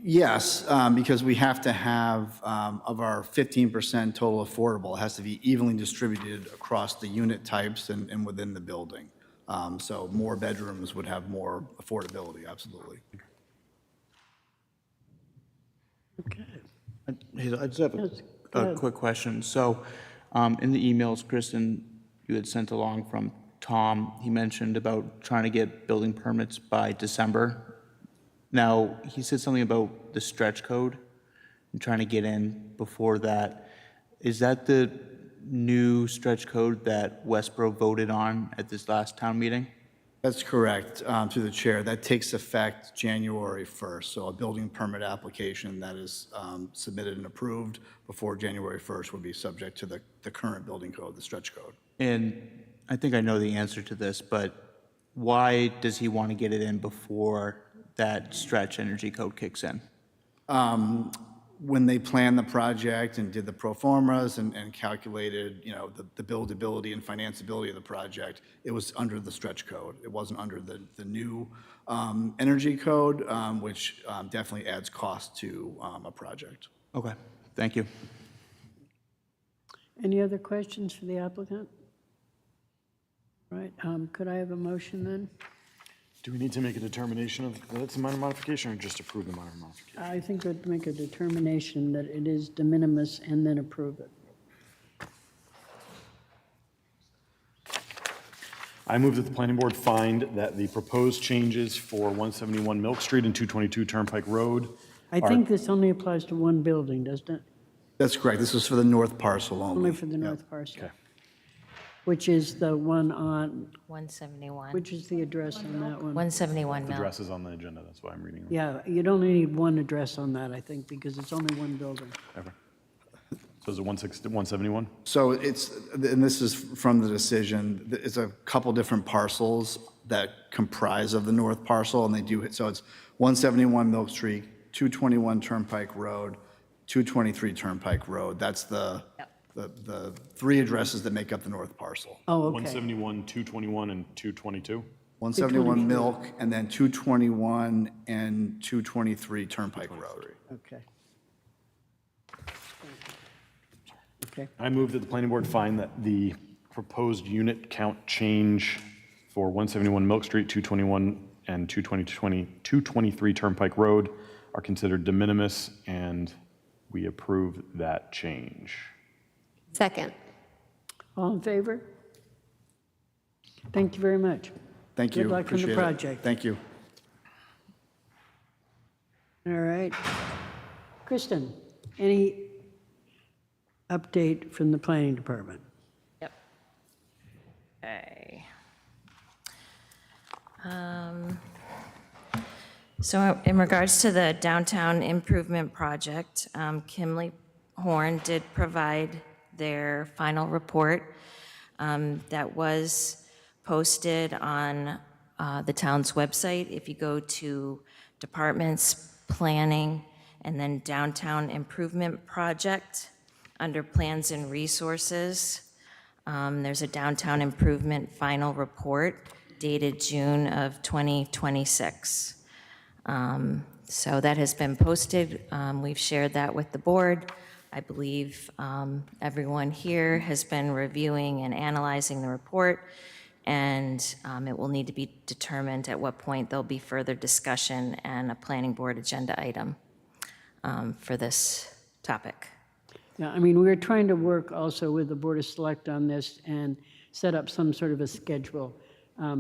Yes, because we have to have, of our 15% total affordable, it has to be evenly distributed across the unit types and within the building. So more bedrooms would have more affordability, absolutely. Hazel, I just have Yes, a go ahead. quick question. So in the emails, Kristen, you had sent along from Tom, he mentioned about trying to get building permits by December. Now, he said something about the stretch code and trying to get in before that. Is that the new stretch code that Westborough voted on at this last town meeting? That's correct, through the chair. That takes effect January 1st. So a building permit application that is submitted and approved before January 1st would be subject to the current building code, the stretch code. And I think I know the answer to this, but why does he want to get it in before that stretch energy code kicks in? When they planned the project and did the pro formas and calculated, the buildability and financeability of the project, it was under the stretch code. It wasn't under the new energy code, which definitely adds cost to a project. Okay, thank you. Any other questions for the applicant? Right, could I have a motion then? Do we need to make a determination of that it's a minor modification or just approve the minor modification? I think we'd make a determination that it is de minimis and then approve it. I move that the planning board find that the proposed changes for 171 Milk Street and 222 Turnpike Road I think this only applies to one building, doesn't it? That's correct. This is for the north parcel only. Only for the north parcel. Which is the one on, 171, which is the address on that one? 171 The Mill. address is on the agenda, that's why I'm reading it. Yeah, you'd only need one address on that, I think, because it's only one building. Ever. So is it 171? So and this is from the decision, it's a couple different parcels that comprise of the north parcel, and they do, so it's 171 Milk Street, 221 Turnpike Road, 223 Turnpike Road. That's the three addresses that make up the north parcel. Oh, okay. 171, 221, and 222? 171 Milk, and then 221 and 223 Turnpike Road. Okay. Okay, I move that the planning board find that the proposed unit count change for 171 Milk Street, 221, and 223 Turnpike Road are considered de minimis, and we approve that change. Second. all in favor? Thank you very much. Thank you. Good luck on the Appreciate it. project. Thank you. All right. Kristen, any update from the planning department? Yep. Okay. So in regards to the downtown improvement project, Kimley Horn did provide their final report that was posted on the town's website. If you go to departments, planning, and then downtown improvement project, under plans and resources, there's a downtown improvement final report dated June of 2026. So that has been posted. We've shared that with the board. I believe everyone here has been reviewing and analyzing the report, and it will need to be determined at what point there'll be further discussion and a planning board agenda item for this topic. Yeah, I mean, we're trying to work also with the Board of Select on this and set up some sort of a schedule,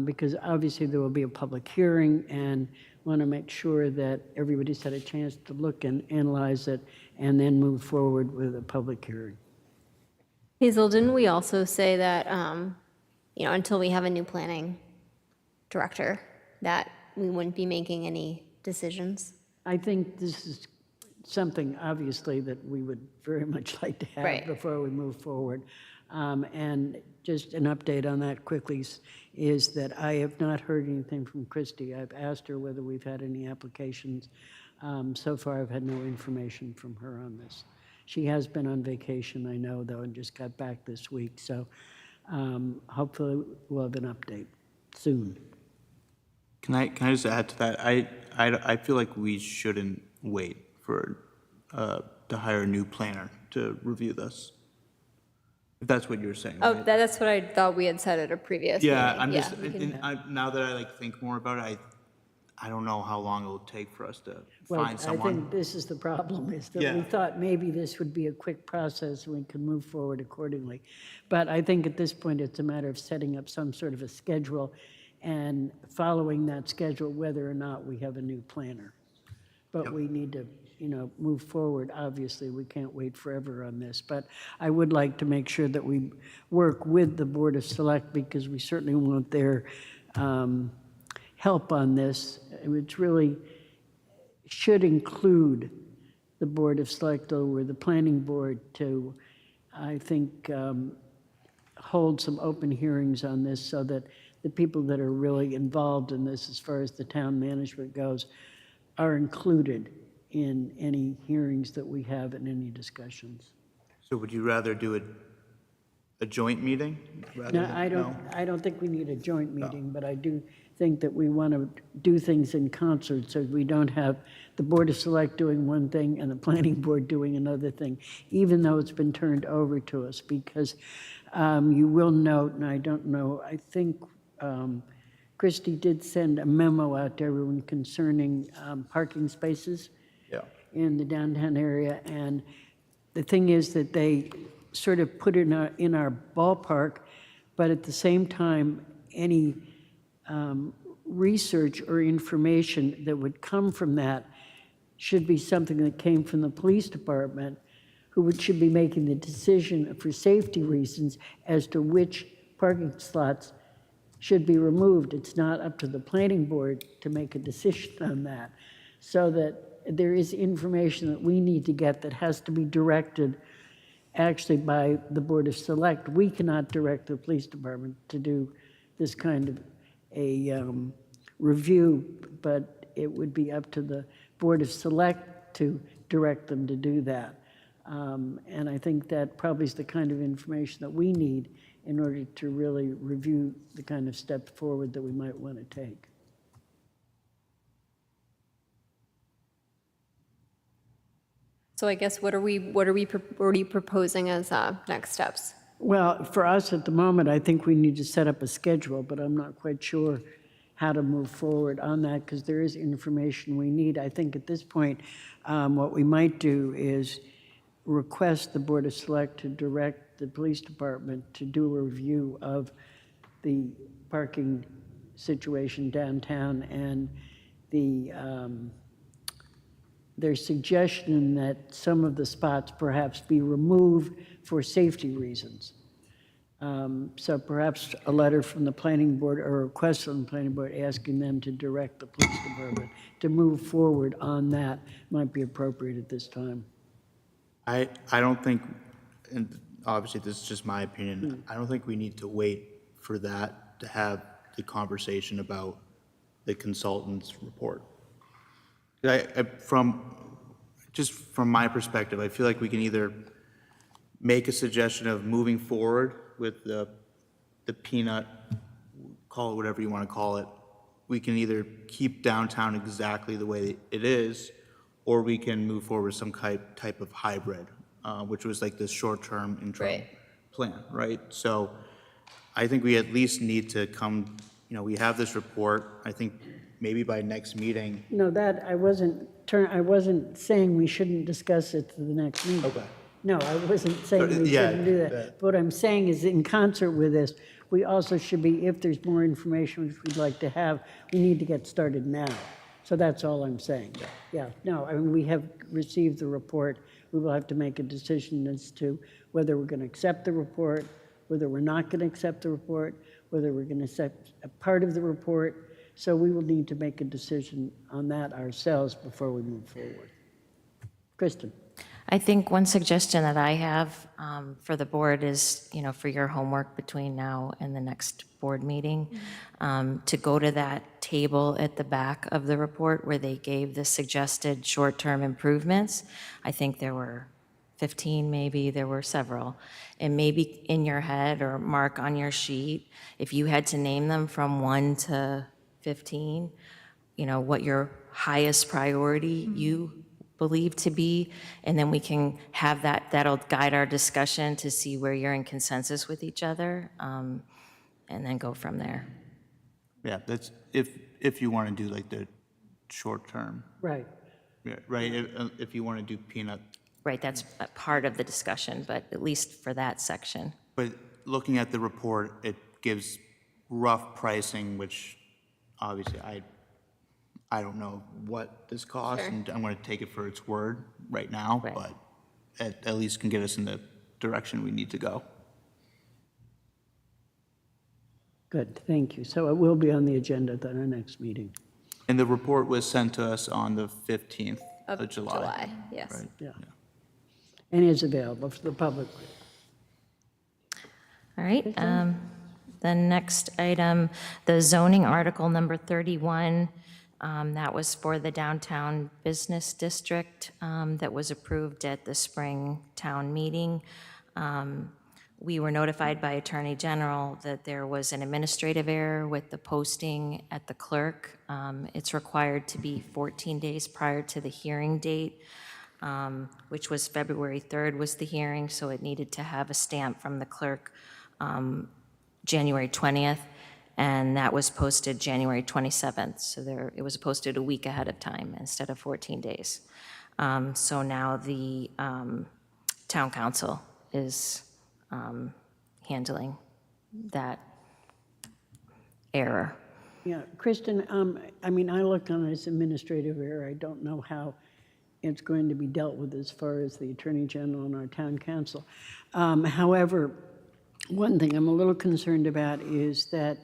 because obviously there will be a public hearing, and want to make sure that everybody's had a chance to look and analyze it, and then move forward with a public hearing. Hazel, didn't we also say that, until we have a new planning director, that we wouldn't be making any decisions? I think this is something, obviously, that we would very much like to have Right. before we move forward. And just an update on that quickly is that I have not heard anything from Christie. I've asked her whether we've had any applications. So far, I've had no information from her on this. She has been on vacation, I know, though, and just got back this week. So hopefully we'll have an update soon. Can I just add to that? I feel like we shouldn't wait for, to hire a new planner to review this. If that's what you were saying, Oh, right? that's what I thought we had said at a previous meeting. Yeah, I'm just, we can- now that I think more about it, I don't know how long it will take for us to Well, find I someone. think this is the problem, is that we Yeah. thought maybe this would be a quick process and we could move forward accordingly. But I think at this point, it's a matter of setting up some sort of a schedule and following that schedule, whether or not we have a new planner. But we need to, move forward. Obviously, we can't wait forever on this. But I would like to make sure that we work with the Board of Select, because we certainly want their help on this, which really should include the Board of Select or the Planning Board to, I think, hold some open hearings on this so that the people that are really involved in this, as far as the town management goes, are included in any hearings that we have and any discussions. So would you rather do a joint meeting? rather No, than- I don't think we need a joint meeting, but I do think that we want to do things in concert so we don't have the Board of Select doing one thing and the Planning Board doing another thing, even though it's been turned over to us, because you will note, and I don't know, I think Christie did send a memo out to everyone concerning parking spaces Yeah. in the downtown area, and the thing is that they sort of put it in our ballpark, but at the same time, any research or information that would come from that should be something that came from the police department, should be making the decision for safety reasons as to which parking slots should be removed. It's not up to the planning board to make a decision on that. So that there is information that we need to get that has to be directed actually by the Board of Select. We cannot direct the police department to do this kind of a review, but it would be up to the Board of Select to direct them to do that. And I think that probably is the kind of information that we need in order to really review the kind of steps forward that we might want to take. So I guess what are you proposing as next steps? Well, for us at the moment, I think we need to set up a schedule, but I'm not quite sure how to move forward on that because there is information we need. I think at this point, what we might do is request the Board of Select to direct the police department to do a review of the parking situation downtown and their suggestion that some of the spots perhaps be removed for safety reasons. So perhaps a letter from the planning board or a request from the planning board asking them to direct the police department to move forward on that might be appropriate at this time. I don't think, and obviously this is just my opinion, I don't think we need to wait for that to have the conversation about the consultant's report. From my perspective, I feel like we can either make a suggestion of moving forward with the peanut, call it whatever you want to call it. We can either keep downtown exactly the way it is, or we can move forward with some type of hybrid, which was like this short-term interim plan, right? So I think we at least need to come, we have this report. I think maybe by next meeting. No, that, I wasn't saying we shouldn't discuss it to the next meeting. Okay. No, I wasn't saying we Yeah, shouldn't do that. But what I'm saying is in concert with this, we also should be, if there's more information which we'd like to have, we need to get started now. So that's all I'm saying. Yeah, no, I mean, we have received the report. We will have to make a decision as to whether we're going to accept the report, whether we're not going to accept the report, whether we're going to accept a part of the report. So we will need to make a decision on that ourselves before we move forward. Kristen. I think one suggestion that I have for the board is, for your homework between now and the next board meeting, to go to that table at the back of the report where they gave the suggested short-term improvements. I think there were 15, maybe, there were several. And maybe in your head or mark on your sheet, if you had to name them from 1 to 15, what your highest priority you believe to be, and then we can have that'll guide our discussion to see where you're in consensus with each other, and then go from there. Yeah, that's, if you want to do like the short term, Right. yeah, right? If you want to do peanut, Right, that's a part of the discussion, but at least for that section. but looking at the report, it gives rough pricing, which obviously I don't know what this costs, Sure. and I'm going to take it for its word right now, Right. but at least can get us in the direction we need to go. Good, thank you. So it will be on the agenda at our next meeting. And the report was sent to us on the 15th of July. July, yes. Right. Yeah. And is available for the public. All right, the next item, the zoning article number 31, that was for the downtown business district that was approved at the spring town meeting. We were notified by Attorney General that there was an administrative error with the posting at the clerk. It's required to be 14 days prior to the hearing date, which was February 3rd was the hearing, so it needed to have a stamp from the clerk January 20th, and that was posted January 27th. So it was posted a week ahead of time instead of 14 days. So now the town council is handling that error. Yeah, Kristen, I mean, I looked on it as administrative error. I don't know how it's going to be dealt with as far as the Attorney General and our town council. However, one thing I'm a little concerned about is that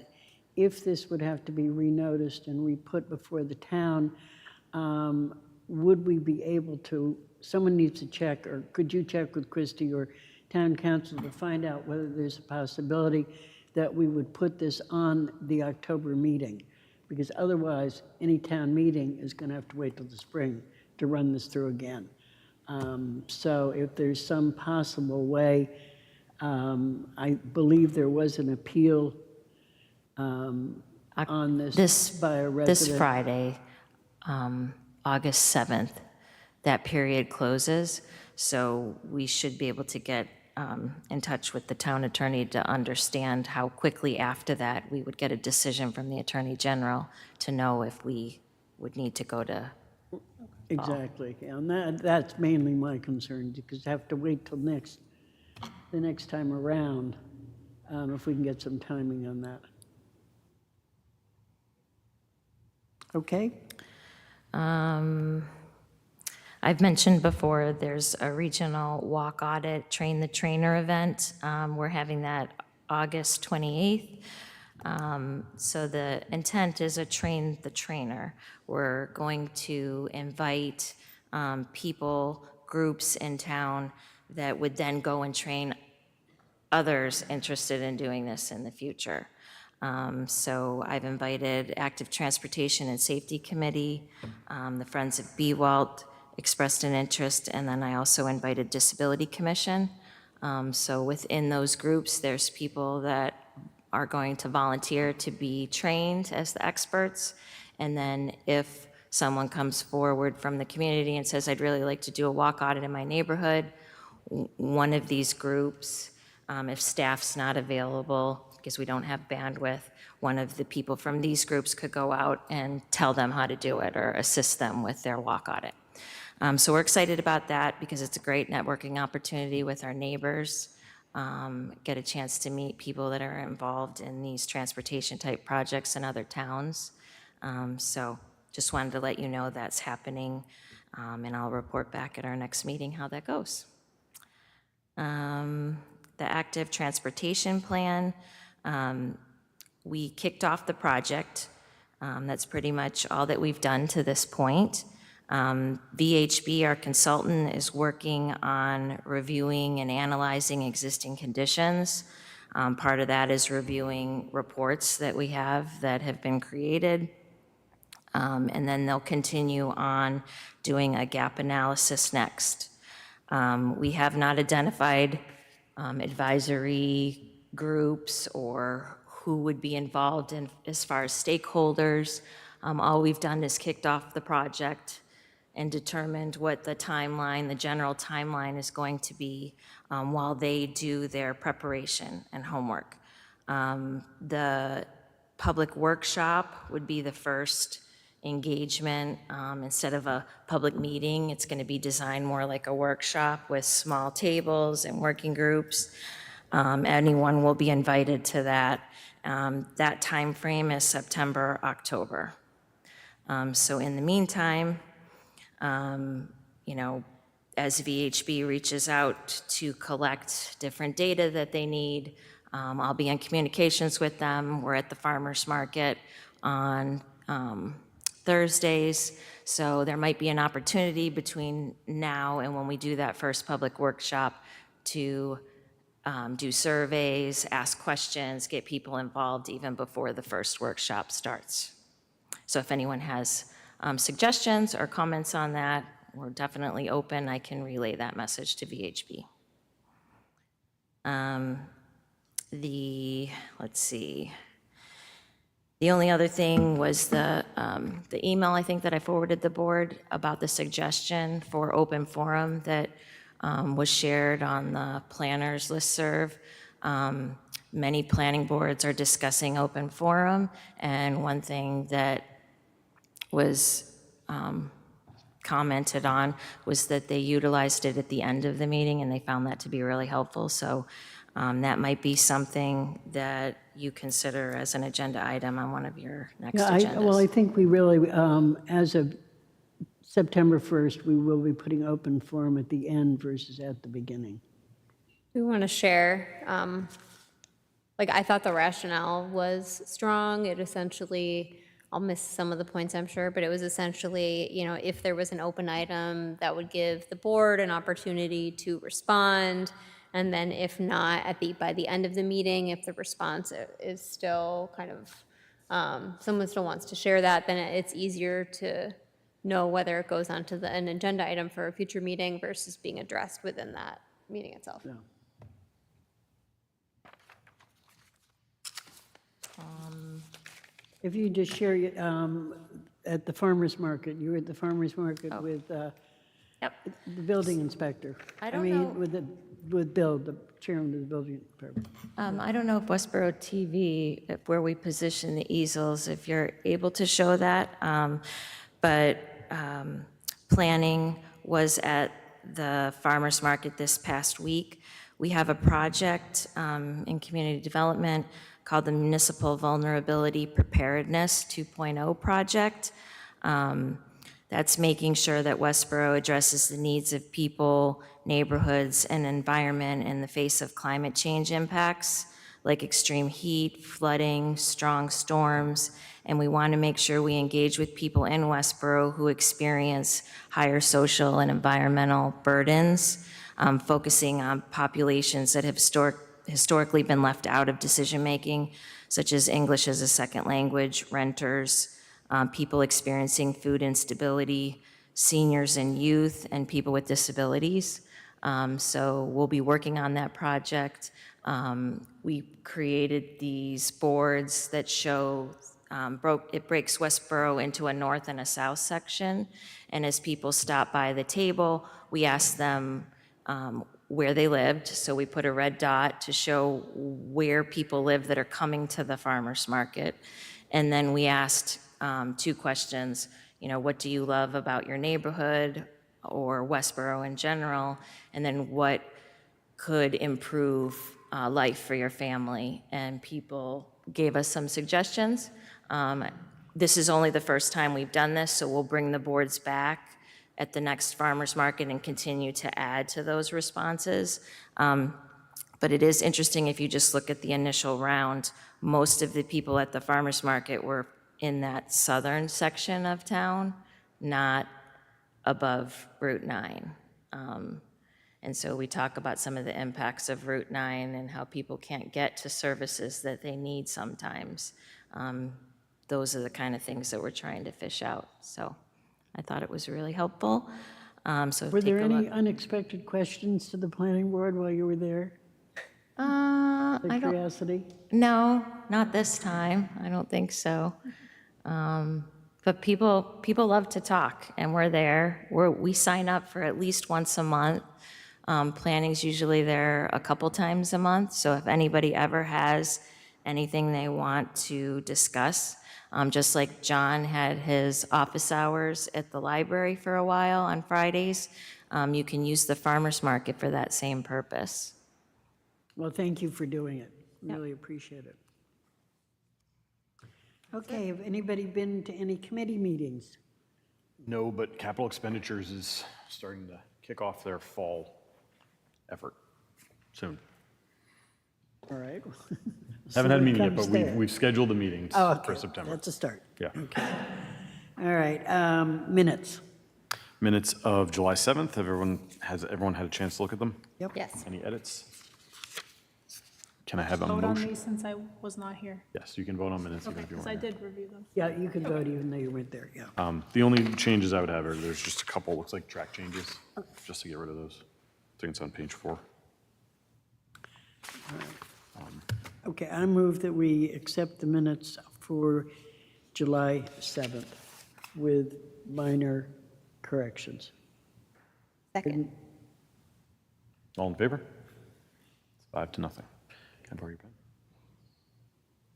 if this would have to be renoticed and re-put before the town, would we be able to, someone needs to check, or could you check with Christie or town council to find out whether there's a possibility that we would put this on the October meeting? Because otherwise, any town meeting is going to have to wait till the spring to run this through again. So if there's some possible way, I believe there was an appeal on this by a resident. This Friday, August 7th, that period closes, so we should be able to get in touch with the town attorney to understand how quickly after that we would get a decision from the Attorney General to know if we would need to go to. Exactly, and that's mainly my concern, because I have to wait till the next time around, if we can get some timing on that. Okay? I've mentioned before, there's a regional walk audit, train the trainer event. We're having that August 28th. So the intent is a train the trainer. We're going to invite people, groups in town that would then go and train others interested in doing this in the future. So I've invited Active Transportation and Safety Committee, the Friends of Bewalt expressed an interest, and then I also invited Disability Commission. So within those groups, there's people that are going to volunteer to be trained as the experts, and then if someone comes forward from the community and says, I'd really like to do a walk audit in my neighborhood, one of these groups, if staff's not available, because we don't have bandwidth, one of the people from these groups could go out and tell them how to do it or assist them with their walk audit. So we're excited about that because it's a great networking opportunity with our neighbors, get a chance to meet people that are involved in these transportation type projects in other towns. So just wanted to let you know that's happening, and I'll report back at our next meeting how that goes. The active transportation plan, we kicked off the project. That's pretty much all that we've done to this point. VHB, our consultant, is working on reviewing and analyzing existing conditions. Part of that is reviewing reports that we have that have been created. And then they'll continue on doing a gap analysis next. We have not identified advisory groups or who would be involved in as far as stakeholders. All we've done is kicked off the project and determined what the timeline, the general timeline is going to be while they do their preparation and homework. The public workshop would be the first engagement. Instead of a public meeting, it's going to be designed more like a workshop with small tables and working groups. Anyone will be invited to that. That time frame is September, October. So in the meantime, you know, as VHB reaches out to collect different data that they need, I'll be in communications with them. We're at the farmers market on Thursdays, so there might be an opportunity between now and when we do that first public workshop to do surveys, ask questions, get people involved even before the first workshop starts. So if anyone has suggestions or comments on that, we're definitely open. I can relay that message to VHB. Let's see. The only other thing was the email, I think, that I forwarded the board about the suggestion for open forum that was shared on the planners listserv. Many planning boards are discussing open forum, and one thing that was commented on was that they utilized it at the end of the meeting, and they found that to be really helpful. So that might be something that you consider as an agenda item on one of your next agendas. Well, I think we really, as of September 1st, we will be putting open forum at the end versus at the beginning. We want to share, like, I thought the rationale was strong. It essentially, I'll miss some of the points, I'm sure, but it was essentially, you know, if there was an open item, that would give the board an opportunity to respond. And then if not, by the end of the meeting, if the response is still kind of, someone still wants to share that, then it's easier to know whether it goes on to an agenda item for a future meeting versus being addressed within that meeting itself. Yeah. If you just share it at the farmer's market, you were at the farmer's market with Yep. the building inspector. I don't know. With Bill, the chairman of the building department. I don't know if Westborough TV, where we position the easels, if you're able to show that, but planning was at the farmer's market this past week. We have a project in community development called the Municipal Vulnerability Preparedness 2.0 project. That's making sure that Westborough addresses the needs of people, neighborhoods, and environment in the face of climate change impacts, like extreme heat, flooding, strong storms, and we want to make sure we engage with people in Westborough who experience higher social and environmental burdens, focusing on populations that have historically been left out of decision-making, such as English as a second language, renters, people experiencing food instability, seniors and youth, and people with disabilities. So we'll be working on that project. We created these boards that show, it breaks Westborough into a north and a south section. And as people stop by the table, we ask them where they lived. So we put a red dot to show where people live that are coming to the farmer's market. And then we asked 2 questions, you know, what do you love about your neighborhood or Westborough in general? And then what could improve life for your family? And people gave us some suggestions. This is only the first time we've done this, so we'll bring the boards back at the next farmer's market and continue to add to those responses. But it is interesting if you just look at the initial round, most of the people at the farmer's market were in that southern section of town, not above Route 9. And so we talk about some of the impacts of Route 9 and how people can't get to services that they need sometimes. Those are the kind of things that we're trying to fish out. So I thought it was really helpful. So Were take there a look. any unexpected questions to the planning board while you were there? I Out of don't, curiosity? no, not this time. I don't think so. But people love to talk, and we're there. We sign up for at least once a month. Planning's usually there a couple times a month, so if anybody ever has anything they want to discuss, just like John had his office hours at the library for a while on Fridays, you can use the farmer's market for that same purpose. Well, thank you for doing it. Really appreciate it. Okay, have anybody been to any committee meetings? No, but capital expenditures is starting to kick off their fall effort soon. All right. Haven't had a meeting yet, comes but there. we've scheduled the meetings Oh, for okay, September. that's a start. Yeah. All right, minutes. Minutes of July 7th. Has everyone had a chance to look at them? Yes. Any edits? Can I have a Vote on motion? these since I was not here. Yes, you can vote on minutes Okay, even if you because I weren't here. did review them. Yeah, you can vote even though you weren't there, yeah. The only changes I would have are there's just a couple, looks like track changes, just to get rid of those. I think it's on page 4. Okay, I move that we accept the minutes for July 7th with minor corrections. Second. All in favor? It's 5-0. Can I borrow your pen?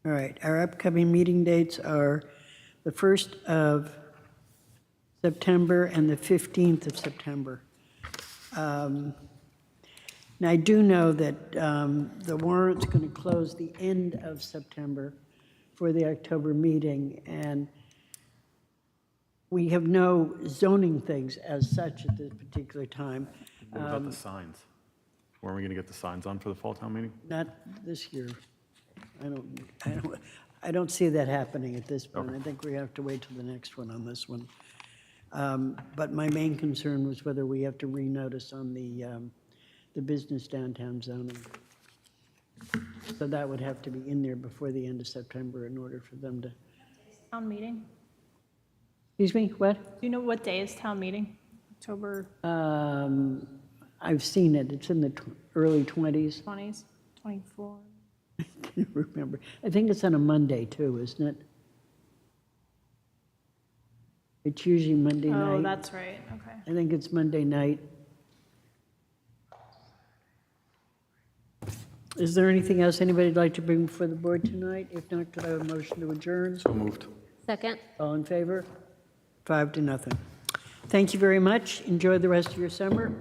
All right, our upcoming meeting dates are the 1st of September and the 15th of September. Now, I do know that the warrant's going to close the end of September for the October meeting, and we have no zoning things as such at this particular time. What about the signs? When are we going to get the signs on for the fall town meeting? Not this year. I don't see that happening at this point. I think we have to wait till the next one on this one. But my main concern was whether we have to renotice on the business downtown zoning. So that would have to be in there before the end of September in order for them to, Town meeting? excuse me, what? Do you know what day is town meeting? October I've seen it. It's in the early 20s. 20s, 24? I can't remember. I think it's on a Monday too, isn't it? It's usually Monday night. Oh, that's right, okay. I think it's Monday night. Is there anything else anybody'd like to bring before the board tonight? If not, could I have a motion to adjourn? So moved. Second. All in favor? 5-0. Thank you very much. Enjoy the rest of your summer.